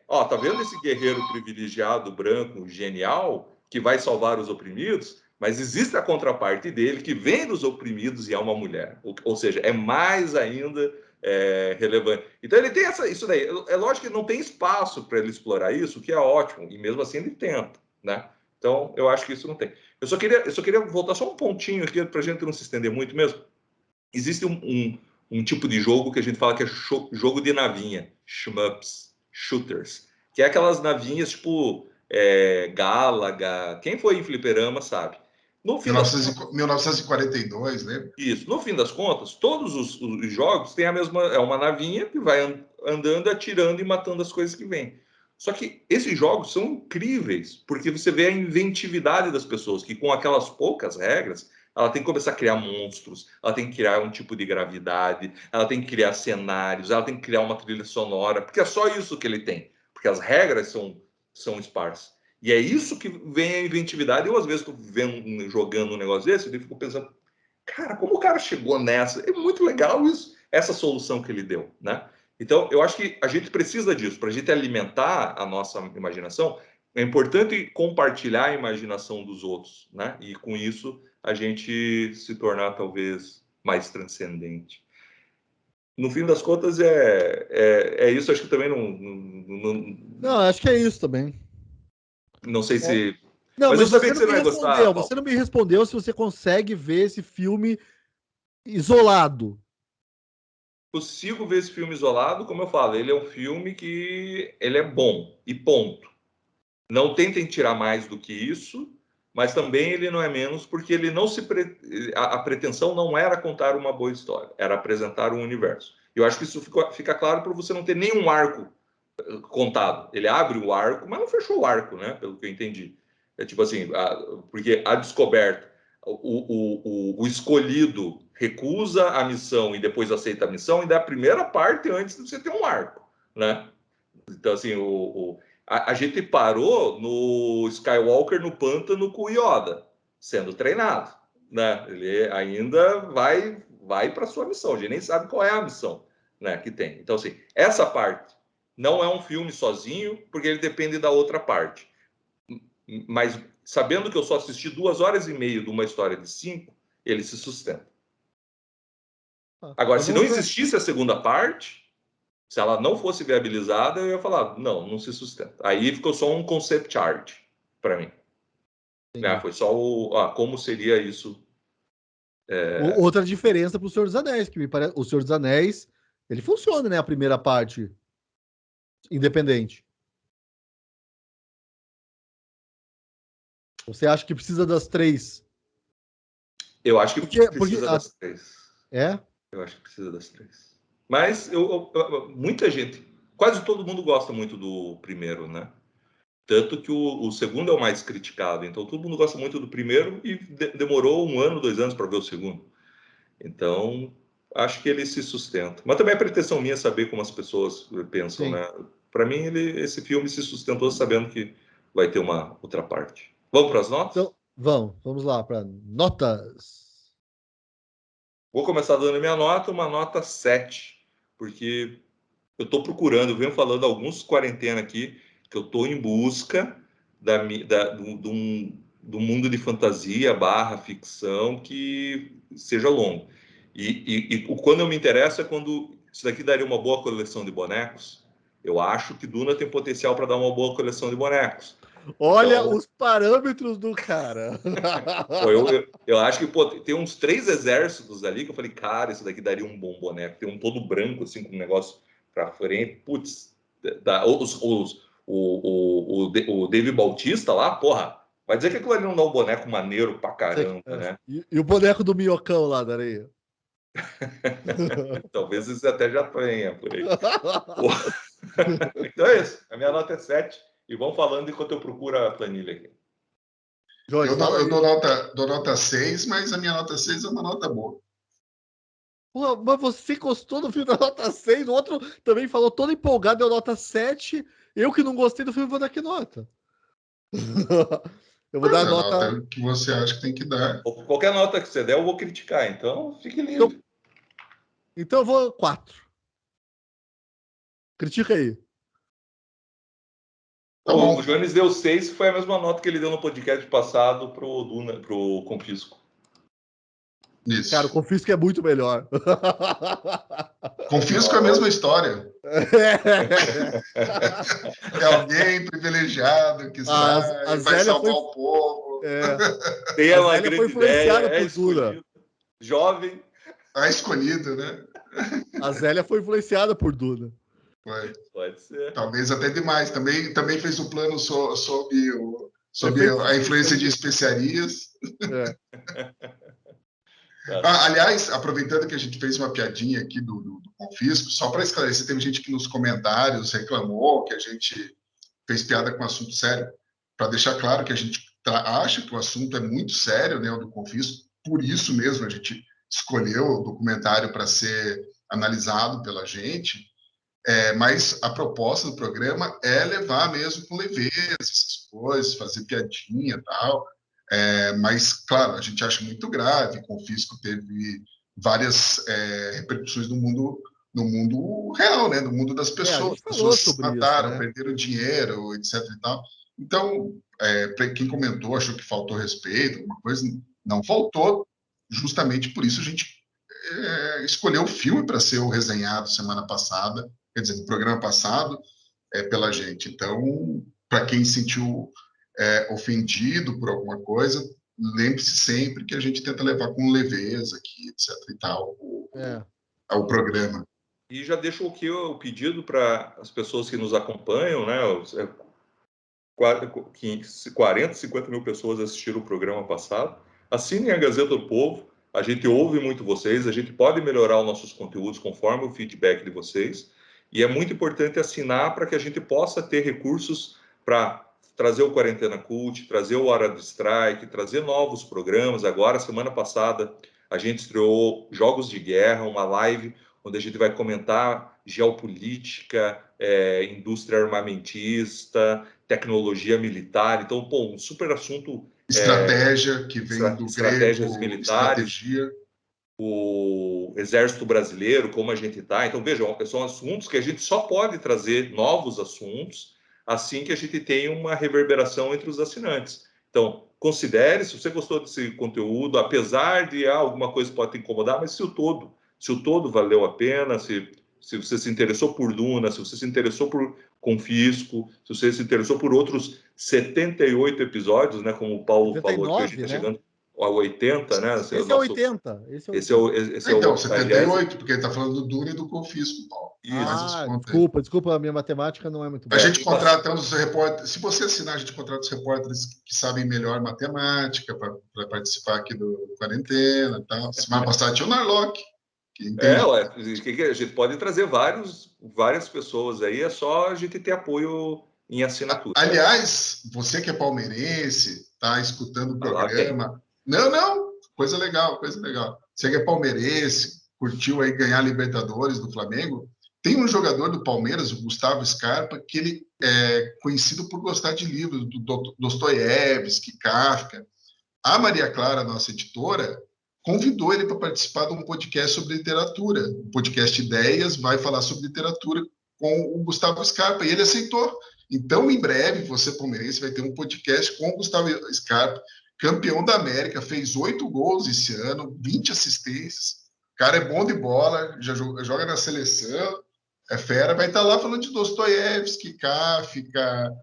Tá vendo esse guerreiro privilegiado, branco, genial, que vai salvar os oprimidos? Mas existe a contraparte dele, que vem dos oprimidos e é uma mulher. Ou seja, é mais ainda relevante. Então, ele tem isso daí. É lógico que não tem espaço para ele explorar isso, o que é ótimo. E mesmo assim, ele tenta, né? Então, eu acho que isso não tem. Eu só queria voltar só um pontinho aqui, para a gente não se estender muito mesmo. Existe um tipo de jogo que a gente fala que é jogo de navinha, shmups, shooters, que é aquelas navinhas tipo Galaga. Quem foi em fliperama sabe. No fim das contas, 1942, né? isso. No fim das contas, todos os jogos têm a mesma. É uma navinha que vai andando, atirando e matando as coisas que vêm. Só que esses jogos são incríveis, porque você vê a inventividade das pessoas, que com aquelas poucas regras, ela tem que começar a criar monstros, ela tem que criar um tipo de gravidade, ela tem que criar cenários, ela tem que criar uma trilha sonora, porque é só isso que ele tem. Porque as regras são esparsas. E é isso que vem a inventividade. Eu, às vezes, estou jogando um negócio desse, e fico pensando, cara, como o cara chegou nessa? É muito legal isso, essa solução que ele deu, né? Então, eu acho que a gente precisa disso, para a gente alimentar a nossa imaginação. É importante compartilhar a imaginação dos outros, né? E com isso a gente se tornar talvez mais transcendente. No fim das contas, é isso. Acho que também Não, acho que é isso também. não sei se... Não, mas eu mas sabia você que não você me não ia gostar, respondeu. Paulo. Você não me respondeu se você consegue ver esse filme isolado. Consigo ver esse filme isolado, como eu falo, ele é um filme que ele é bom, e ponto. Não tentem tirar mais do que isso, mas também ele não é menos, porque ele não se a pretensão não era contar uma boa história, era apresentar um universo. Eu acho que isso fica claro para você não ter nenhum arco contado. Ele abre o arco, mas não fechou o arco, né? Pelo que eu entendi. É tipo assim, porque a descoberta, o escolhido recusa a missão e depois aceita a missão, ainda é a primeira parte antes de você ter um arco, né? Então, assim, a gente parou no Skywalker no pântano com o Yoda, sendo treinado, né? Ele ainda vai para sua missão. A gente nem sabe qual é a missão, né, que tem. Então, assim, essa parte não é um filme sozinho, porque ele depende da outra parte. Mas sabendo que eu só assisti 2 horas e meia de uma história de 5, ele se sustenta. Agora, se não existisse a segunda parte, se ela não fosse viabilizada, eu ia falar, não se sustenta. Aí ficou só um concept art para mim. Foi só como seria isso. Outra diferença para o Senhor dos Anéis, que me parece, o Senhor dos Anéis, ele funciona, né? A primeira parte independente. Você acha que precisa das 3? Eu acho que precisa das 3. É? Eu acho que precisa das 3. Mas muita gente, quase todo mundo gosta muito do primeiro, né? Tanto que o segundo é o mais criticado. Então, todo mundo gosta muito do primeiro e demorou 1 ano, 2 anos para ver o segundo. Então, acho que ele se sustenta. Mas também é pretensão minha saber como as pessoas pensam, Sim. né? Para mim, esse filme se sustentou sabendo que vai ter uma outra parte. Vamos para as notas? Então, vamos lá para notas. Vou começar dando a minha nota, uma nota 7, porque eu estou procurando, eu venho falando alguns quarentena aqui, que eu estou em busca do mundo de fantasia / ficção que seja longo. E quando eu me interesso é quando isso daqui daria uma boa coleção de bonecos. Eu acho que Duna tem potencial para dar uma boa coleção de bonecos. Olha Então, os parâmetros do cara. eu acho que tem uns 3 exércitos ali que eu falei, cara, isso daqui daria um bom boneco. Tem um todo branco, assim, com um negócio para frente. Putz, o Dave Bautista lá, porra, vai dizer que aquilo ali não dá um boneco maneiro pra caramba, né? E o boneco do minhocão lá da areia? Talvez isso até já tenha por aí. Então é isso. A minha nota é 7. E vamos falando enquanto eu procuro a planilha aqui. Eu dou nota 6, mas a minha nota 6 é uma nota boa. Pô, mas você gostou do filme da nota 6, o outro também falou todo empolgado, deu nota 7. Eu que não gostei do filme, vou dar que nota? Eu vou dar A nota... nota que você acha que tem que dar. Qualquer nota que você der, eu vou criticar. Então, fique livre. Então eu vou 4. Critica aí. Tá bom. O Jones deu 6, que foi a mesma nota que ele deu no podcast passado pro Confisco. Isso. Cara, o Confisco é muito melhor. Confisco é a mesma história. É alguém privilegiado que sai, vai salvar o povo. Tem uma grande ideia, é escolhido. Jovem. É escolhido, né? A Zélia foi influenciada por Duna. Foi. Pode ser. Talvez até demais. Também fez um plano sobre a influência de especiarias. Aliás, aproveitando que a gente fez uma piadinha aqui do Confisco, só para esclarecer, teve gente que nos comentários reclamou que a gente fez piada com um assunto sério. Para deixar claro que a gente acha que o assunto é muito sério, né, o do Confisco. Por isso mesmo a gente escolheu o documentário para ser analisado pela gente. Mas a proposta do programa é levar mesmo com leveza essas coisas, fazer piadinha e tal. Mas, claro, a gente acha muito grave. O Confisco teve várias repercussões no mundo real, né? No mundo das pessoas. As pessoas se mataram, isso, né? Perderam dinheiro, etc. E tal. Então, para quem comentou, achou que faltou respeito, alguma coisa, não faltou. Justamente por isso a gente escolheu o filme para ser o resenhado semana passada, quer dizer, no programa passado, pela gente. Então, para quem se sentiu ofendido por alguma coisa, lembre-se sempre que a gente tenta levar com leveza aqui, etc. e tal, o programa. E já deixo aqui o pedido para as pessoas que nos acompanham, né? 40, 50 mil pessoas assistiram o programa passado. Assinem a Gazeta do Povo. A gente ouve muito vocês, a gente pode melhorar os nossos conteúdos conforme o feedback de vocês. E é muito importante assinar para que a gente possa ter recursos para trazer o Quarentena Cult, trazer o Hora do Strike, trazer novos programas. Agora, semana passada, a gente estreou Jogos de Guerra, uma live onde a gente vai comentar geopolítica, indústria armamentista, tecnologia militar. Então, um super assunto. Estratégia, que vem do estratégias grego, militares. estratégia. O Exército Brasileiro, como a gente está. Então, vejam, são assuntos que a gente só pode trazer novos assuntos assim que a gente tem uma reverberação entre os assinantes. Então, considere, se você gostou desse conteúdo, apesar de alguma coisa pode te incomodar, mas se o todo valeu a pena, se você se interessou por Duna, se você se interessou por Confisco, se você se interessou por outros 78 episódios, né, como o Paulo 79, falou aqui, a gente está chegando a 80, né? Esse é 80. Esse é o então, 80º. 78, porque ele está falando do Duna e do Confisco, Paulo. Desculpa, a minha matemática não é muito boa. A gente contrata os repórteres. Se você assinar, a gente contrata os repórteres que sabem melhor matemática para participar aqui do Quarentena e tal. Semana passada tinha o Narlock. A gente pode trazer várias pessoas aí, é só a gente ter apoio em assinatura. Aliás, você que é palmeirense, está escutando o programa. Não, coisa legal. Você que é palmeirense, curtiu aí ganhar Libertadores do Flamengo, tem um jogador do Palmeiras, o Gustavo Scarpa, que ele é conhecido por gostar de livros do Dostoiévski, Kafka. A Maria Clara, nossa editora, convidou ele para participar de um podcast sobre literatura. O podcast Ideias vai falar sobre literatura com o Gustavo Scarpa, e ele aceitou. Então, em breve, você palmeirense vai ter um podcast com o Gustavo Scarpa, campeão da América, fez 8 gols esse ano, 20 assistências. O cara é bom de bola, já joga na seleção, é fera, vai estar lá falando de Dostoiévski, Kafka,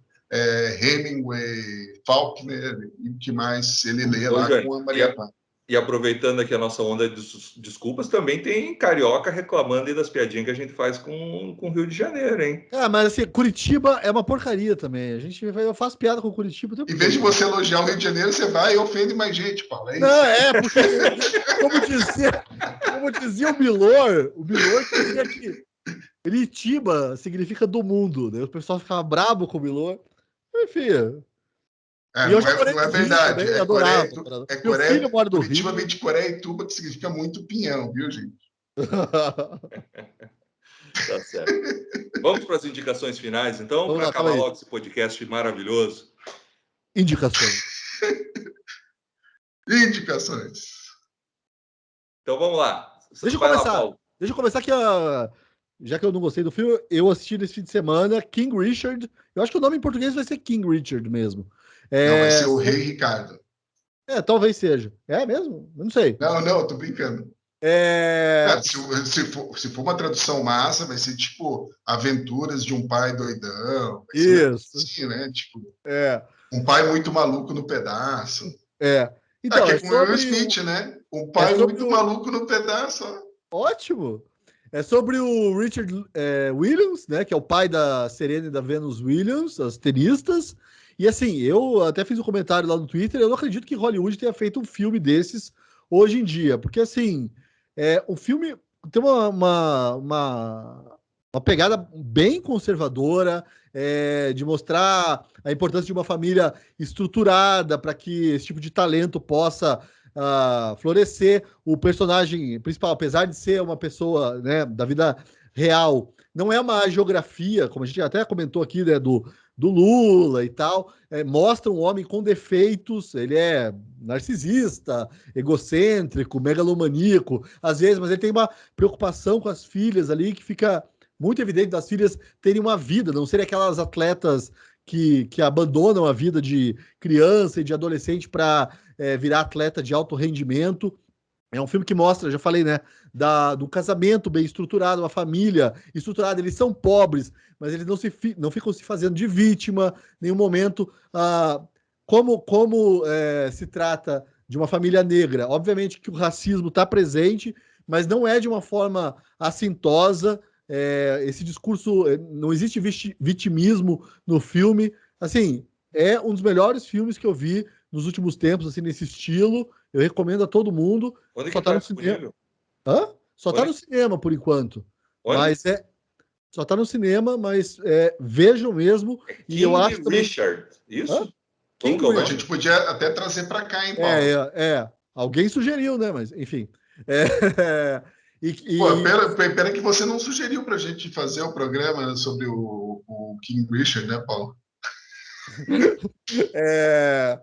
Hemingway, Faulkner, e o que mais ele lê lá com a Maria Clara. E aproveitando aqui a nossa onda de desculpas, também tem carioca reclamando aí das piadinhas que a gente faz com o Rio de Janeiro, hein? Mas assim, Curitiba é uma porcaria também. Eu faço piada com Curitiba. Em vez de você elogiar o Rio de Janeiro, você vai e ofende mais gente, Paulo. É isso? Não, porque, como dizia o Milor dizia que Curitiba significa do mundo, né? O pessoal ficava brabo com o Milor. Enfim... não é verdade. Meu filho mora do Curitiba Rio. vem de Coreituba, que significa muito pinhão, viu, gente? Tá certo. Vamos para as indicações finais, então, para acabar logo esse podcast maravilhoso. Indicações. Então, vamos lá. Deixa eu começar aqui, já que eu não gostei do filme, eu assisti nesse fim de semana King Richard. Eu acho que o nome em português vai ser King Richard mesmo. Não, vai ser o Rei Ricardo. Talvez seja. É mesmo? Eu não sei. Não, eu tô brincando. Se for uma tradução massa, vai ser tipo Aventuras de um Pai Doidão. Isso. Assim, né? Tipo, um pai muito maluco no pedaço. Então, que é com o Will Smith, né? Um pai muito maluco no pedaço. Ótimo. É sobre o Richard Williams, né? Que é o pai da Serena e da Venus Williams, as tenistas. E assim, eu até fiz um comentário lá no Twitter, eu não acredito que Hollywood tenha feito um filme desses hoje em dia, porque assim, o filme tem uma pegada bem conservadora, de mostrar a importância de uma família estruturada para que esse tipo de talento possa florescer. O personagem principal, apesar de ser uma pessoa, né, da vida real, não é uma geografia, como a gente até comentou aqui, né, do Lula e tal, mostra um homem com defeitos, ele é narcisista, egocêntrico, megalomaníaco, às vezes, mas ele tem uma preocupação com as filhas ali, que fica muito evidente das filhas terem uma vida, não serem aquelas atletas que abandonam a vida de criança e de adolescente para virar atleta de alto rendimento. É um filme que mostra, já falei, né, do casamento bem estruturado, uma família estruturada. Eles são pobres, mas eles não ficam se fazendo de vítima em nenhum momento. Como se trata de uma família negra, obviamente que o racismo está presente, mas não é de uma forma assintosa. Esse discurso, não existe vitimismo no filme. Assim, é um dos melhores filmes que eu vi nos últimos tempos, assim, nesse estilo. Eu recomendo a todo mundo. Onde Só que tá tá no cinema. disponível? Hã? Só tá Onde? no cinema por enquanto. Onde? Mas só tá no cinema, mas vejam mesmo. É E eu King acho também. Richard, Hã? isso? Como que King é o A nome? gente podia até trazer para cá, hein, É, Paulo? alguém sugeriu, né? Mas, enfim. É, e, Pô, e- pera que você não sugeriu para a gente fazer o programa sobre o King Richard, né, Paulo? é,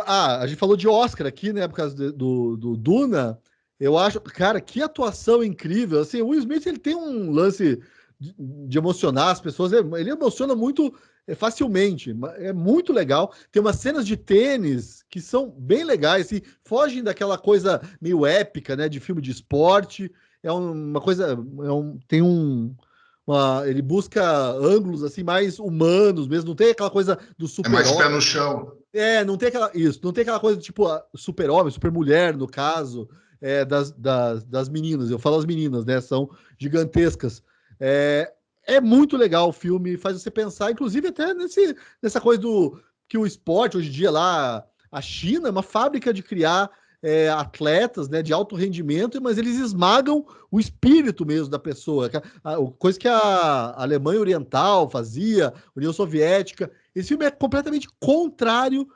a gente falou de Oscar aqui, né? Por causa do Duna. Eu acho, cara, que atuação incrível. Assim, o Will Smith ele tem um lance de emocionar as pessoas. Ele emociona muito facilmente. É muito legal. Tem umas cenas de tênis que são bem legais, assim, fogem daquela coisa meio épica, né? De filme de esporte. É uma coisa. Tem ele busca ângulos assim mais humanos mesmo. Não tem aquela coisa do É mais super-homem. pé no chão. Não tem não tem aquela coisa tipo super-homem, super-mulher, no caso, das meninas. Eu falo as meninas, né? São gigantescas. É muito legal o filme, faz você pensar, inclusive até nessa coisa do que o esporte, hoje em dia, lá, a China é uma fábrica de criar atletas, né, de alto rendimento, mas eles esmagam o espírito mesmo da pessoa. Coisa que a Alemanha Oriental fazia, a União Soviética. Esse filme é completamente contrário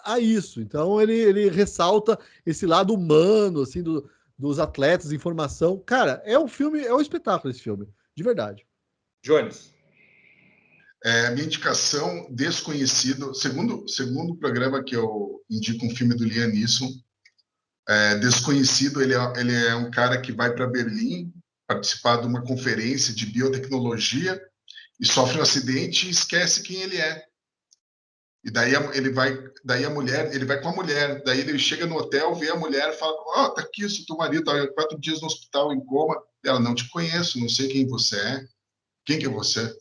a isso. Então ele ressalta esse lado humano, assim, dos atletas, informação. Cara, é um espetáculo esse filme, de verdade. Jones. A minha indicação, Desconhecido, segundo programa que eu indico um filme do Liam Neeson. Desconhecido, ele é um cara que vai para Berlim participar de uma conferência de biotecnologia e sofre um acidente e esquece quem ele é. E daí daí a mulher, ele vai com a mulher, daí ele chega no hotel, vê a mulher e fala: "Ó, tá aqui, o teu marido tá 4 dias no hospital em coma". Ela: "Não te conheço, não sei quem você é. Quem que é você?"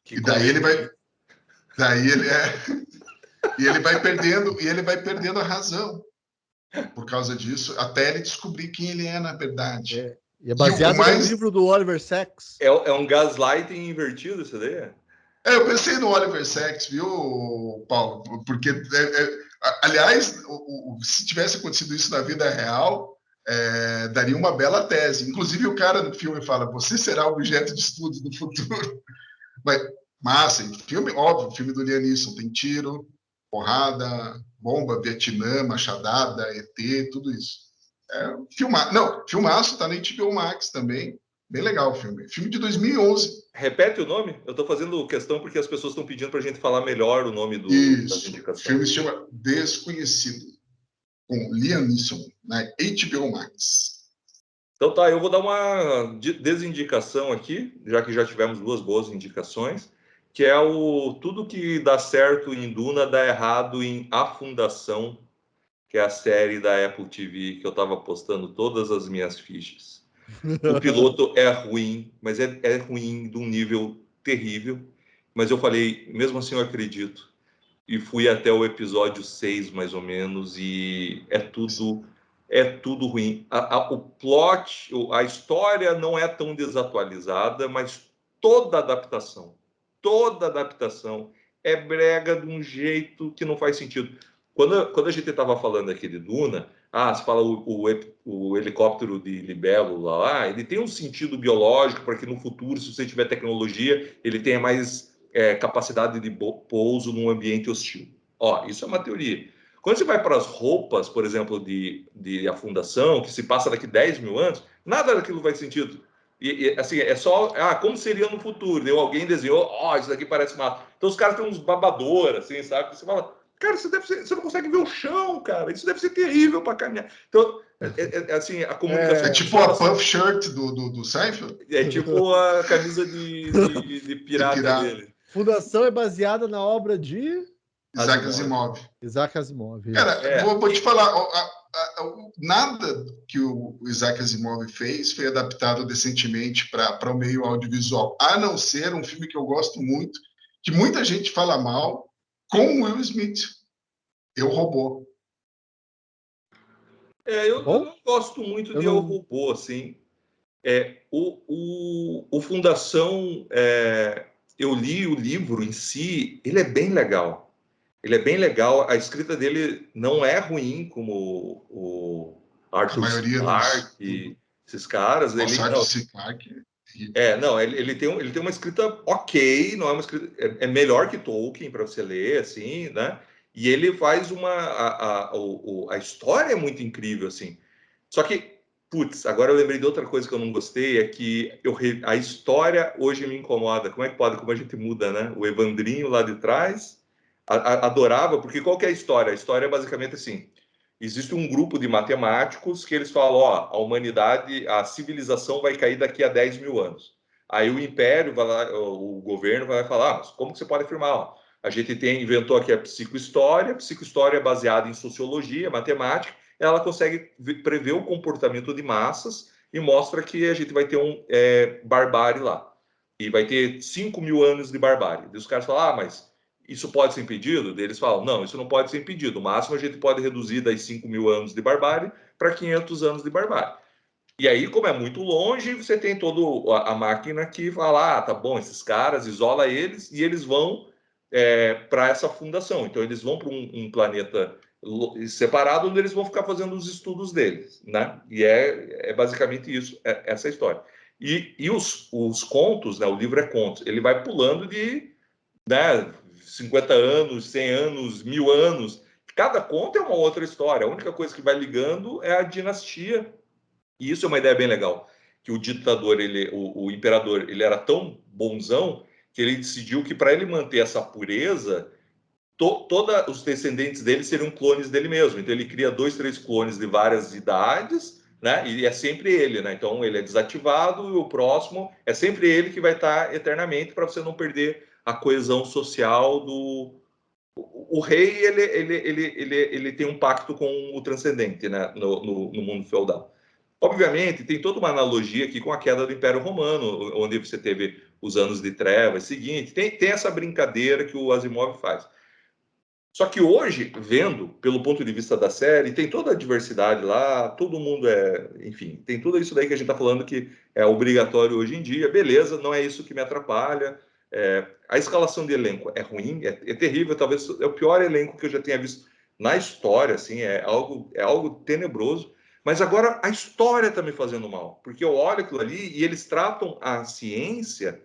Que E daí ele vai, conveniente. daí ele e ele vai perdendo a razão por causa disso, até ele descobrir quem ele é na verdade. E é E o baseado no mais livro do Oliver Sacks. É um gaslighting invertido isso daí? eu pensei no Oliver Sacks, viu, Paulo? Porque, aliás, se tivesse acontecido isso na vida real, daria uma bela tese. Inclusive, o cara no filme fala: "Você será objeto de estudo do futuro". Mas, massa, filme, óbvio, filme do Liam Neeson, tem tiro, porrada, bomba, Vietnã, machadada, ET, tudo isso. Filmaço, tá na HBO Max também. Bem legal o filme. Filme de 2011. Repete o nome? Eu estou fazendo questão porque as pessoas estão pedindo para a gente falar melhor o nome das Isso. O indicações. filme se chama Desconhecido, com Liam Neeson, na HBO Max. Então tá, eu vou dar uma desindicação aqui, já que já tivemos duas boas indicações, que é o tudo que dá certo em Duna dá errado em A Fundação, que é a série da Apple TV que eu estava postando todas as minhas fichas. O piloto é ruim, mas é ruim de um nível terrível. Mas eu falei, mesmo assim eu acredito. E fui até o episódio 6, mais ou menos, e é tudo ruim. O plot, a história não é tão desatualizada, mas toda adaptação é brega de um jeito que não faz sentido. Quando a gente estava falando aqui de Duna, você fala o helicóptero de Libelo lá, ele tem um sentido biológico para que no futuro, se você tiver tecnologia, ele tenha mais capacidade de pouso num ambiente hostil. Isso é uma teoria. Quando você vai para as roupas, por exemplo, de afundação, que se passa daqui 10 mil anos, nada daquilo faz sentido. Assim, é só, como seria no futuro? Alguém desenhou, isso daqui parece massa. Então os caras têm uns babadores, assim, sabe? Você fala, cara, você não consegue ver o chão, cara. Isso deve ser terrível para caminhar. Então, assim, a comunicação É tipo a puff shirt do Seinfeld? é tipo a camisa de pirata pirata. dele. Fundação é baseada na obra de Isaac Asimov. Isaac Asimov. Cara, vou te falar, nada que o Isaac Asimov fez foi adaptado decentemente para o meio audiovisual, a não ser um filme que eu gosto muito, que muita gente fala mal, com Will Smith, Eu, Robô. Eu não gosto muito de Eu, Robô, assim. O Fundação, eu li o livro em si, ele é bem legal. Ele é bem legal, a escrita dele não é ruim, como o Arthur C. Clarke, esses caras. Nossa, Arthur C. Clarke. Não, ele tem uma escrita ok, não é uma escrita, é melhor que Tolkien para você ler, assim, né? E ele faz a história é muito incrível, assim. Só que, putz, agora eu lembrei de outra coisa que eu não gostei, é que a história hoje me incomoda. Como é que pode? Como a gente muda, né? O Evandrinho lá de trás adorava, porque qual que é a história? A história é basicamente assim: existe um grupo de matemáticos que eles falam, ó, a humanidade, a civilização vai cair daqui a 10 mil anos. Aí o império vai lá, o governo vai falar, mas como que você pode afirmar? Ó, a gente inventou aqui a psicohistória é baseada em sociologia, matemática, ela consegue prever o comportamento de massas e mostra que a gente vai ter barbárie lá. E vai ter 5 mil anos de barbárie. E os caras falam, mas isso pode ser impedido? Eles falam, não, isso não pode ser impedido. O máximo a gente pode reduzir das 5 mil anos de barbárie para 500 anos de barbárie. E aí, como é muito longe, você tem toda a máquina que fala, tá bom, esses caras, isola eles, e eles vão para essa fundação. Então, eles vão para um planeta separado, onde eles vão ficar fazendo os estudos deles, né? E é basicamente isso, essa história. E os contos, né? O livro é contos, ele vai pulando de, né, 50 anos, 100 anos, 1000 anos. Cada conto é uma outra história. A única coisa que vai ligando é a dinastia. E isso é uma ideia bem legal, que o ditador, o imperador, ele era tão bonzão que ele decidiu que para ele manter essa pureza, todos os descendentes dele seriam clones dele mesmo. Então ele cria 2, 3 clones de várias idades, né? E é sempre ele, né? Então ele é desativado e o próximo é sempre ele que vai estar eternamente, para você não perder a coesão social do... O rei, ele tem um pacto com o transcendente, né? No mundo feudal. Obviamente, tem toda uma analogia aqui com a queda do Império Romano, onde você teve os anos de trevas seguinte. Tem essa brincadeira que o Asimov faz. Só que hoje, vendo pelo ponto de vista da série, tem toda a diversidade lá, todo mundo enfim, tem tudo isso daí que a gente está falando que é obrigatório hoje em dia. Beleza, não é isso que me atrapalha. A escalação de elenco é ruim, é terrível, talvez é o pior elenco que eu já tenha visto na história, assim, é algo tenebroso. Mas agora a história está me fazendo mal, porque eu olho aquilo ali e eles tratam a ciência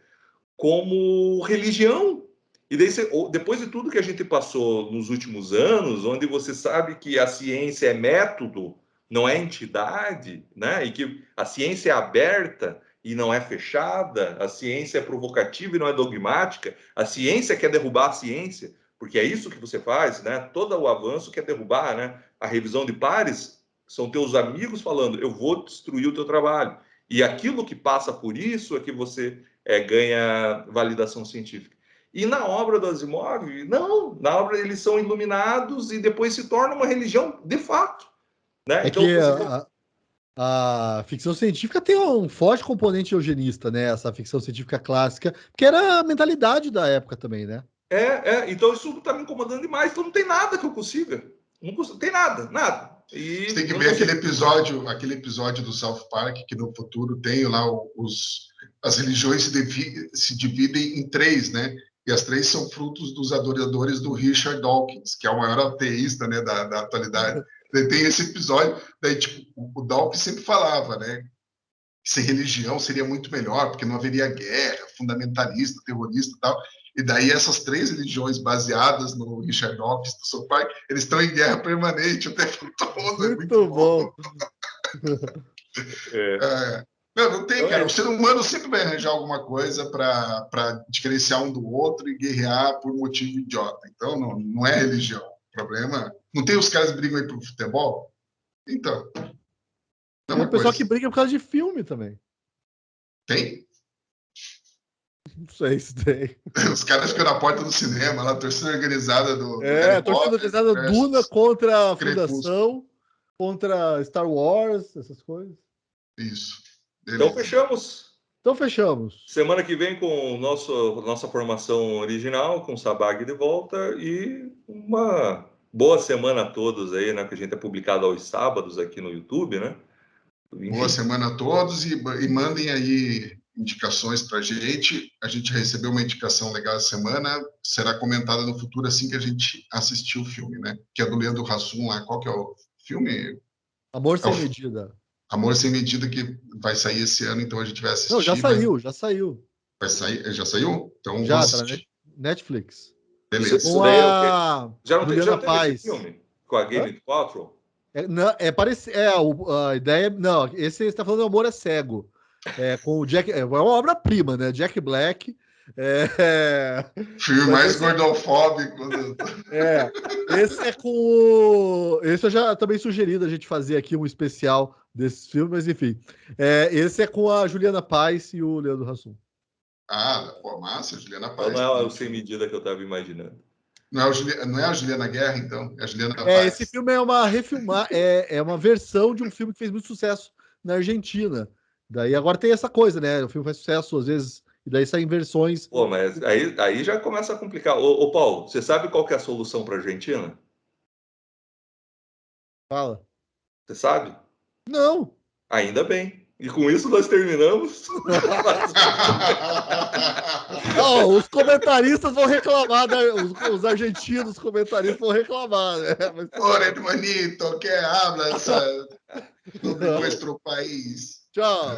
como religião. E daí, depois de tudo que a gente passou nos últimos anos, onde você sabe que a ciência é método, não é entidade, né? E que a ciência é aberta e não é fechada, a ciência é provocativa e não é dogmática, a ciência quer derrubar a ciência, porque é isso que você faz, né? Todo o avanço quer derrubar, né? A revisão de pares são teus amigos falando, eu vou destruir o teu trabalho. E aquilo que passa por isso é que você ganha validação científica. E na obra do Asimov, não. Na obra eles são iluminados e depois se torna uma religião de fato. Né? Então, que a ficção científica tem um forte componente eugenista, né? Essa ficção científica clássica, que era a mentalidade da época também, né? Então isso está me incomodando demais. Então não tem nada que eu consiga. Não tem nada. E você tem que ver aquele episódio do South Park, que no futuro tem lá as religiões se dividem em 3, né? E as 3 são frutos dos adoradores do Richard Dawkins, que é o maior ateísta, né, da atualidade. Tem esse episódio, daí tipo, o Dawkins sempre falava, né, que sem religião seria muito melhor, porque não haveria guerra, fundamentalista, terrorista e tal. E daí essas 3 religiões baseadas no Richard Dawkins, do seu pai, eles estão em guerra permanente o tempo todo. Muito bom. Não tem, cara. O ser humano sempre vai arranjar alguma coisa para diferenciar um do outro e guerrear por motivo idiota. Então, não é religião. O problema... Não tem os caras que brigam aí pro futebol? Então... Tem o pessoal que briga por causa de filme também. Tem? Não sei se tem. Os caras ficam na porta do cinema, lá, a torcida organizada do A torcida organizada Duna contra a Crepúsculo. Fundação, contra Star Wars, essas coisas. Isso. Então Beleza. fechamos. Então fechamos. Semana que vem com nossa formação original, com o Sabag de volta e uma boa semana a todos aí, né? Que a gente é publicado aos sábados aqui no YouTube, né? Boa semana a todos e mandem aí indicações para a gente. A gente recebeu uma indicação legal essa semana, será comentada no futuro assim que a gente assistir o filme, né? Que é do Leandro Hassum lá. Qual que é o filme? Amor Sem Medida. Amor Sem Medida, que vai sair esse ano, então a gente vai assistir. Não, já saiu. Vai sair? Já saiu? Então já, vou assistir. Tá na Netflix. Beleza. Isso daí é o quê? Já não Juliana teve Paz. esse filme? Com a Gwyneth Paltrow? A ideia... Não, esse você está falando do Amor é Cego. Com o Jack... É uma obra-prima, né? Jack Black. Filme mais gordofóbico. Esse é com... Esse eu já também sugeri a gente fazer aqui um especial desse filme, mas enfim. Esse é com a Juliana Paz e o Leandro Hassum. Pô, massa, Juliana Paz. Então não é o Sem Medida que eu estava imaginando. Não é a Juliana Guerra, então? É a Juliana Paz. Esse filme é uma uma versão de um filme que fez muito sucesso na Argentina. Daí agora tem essa coisa, né? O filme faz sucesso às vezes, e daí saem versões. Pô, mas aí já começa a complicar. Ô Paulo, você sabe qual que é a solução para a Argentina? Fala. Você sabe? Não. Ainda bem. E com isso nós terminamos. Os comentaristas vão reclamar, né? Os argentinos comentaristas vão reclamar, né? Ora, hermanito, que habla sobre nuestro país? Tchau.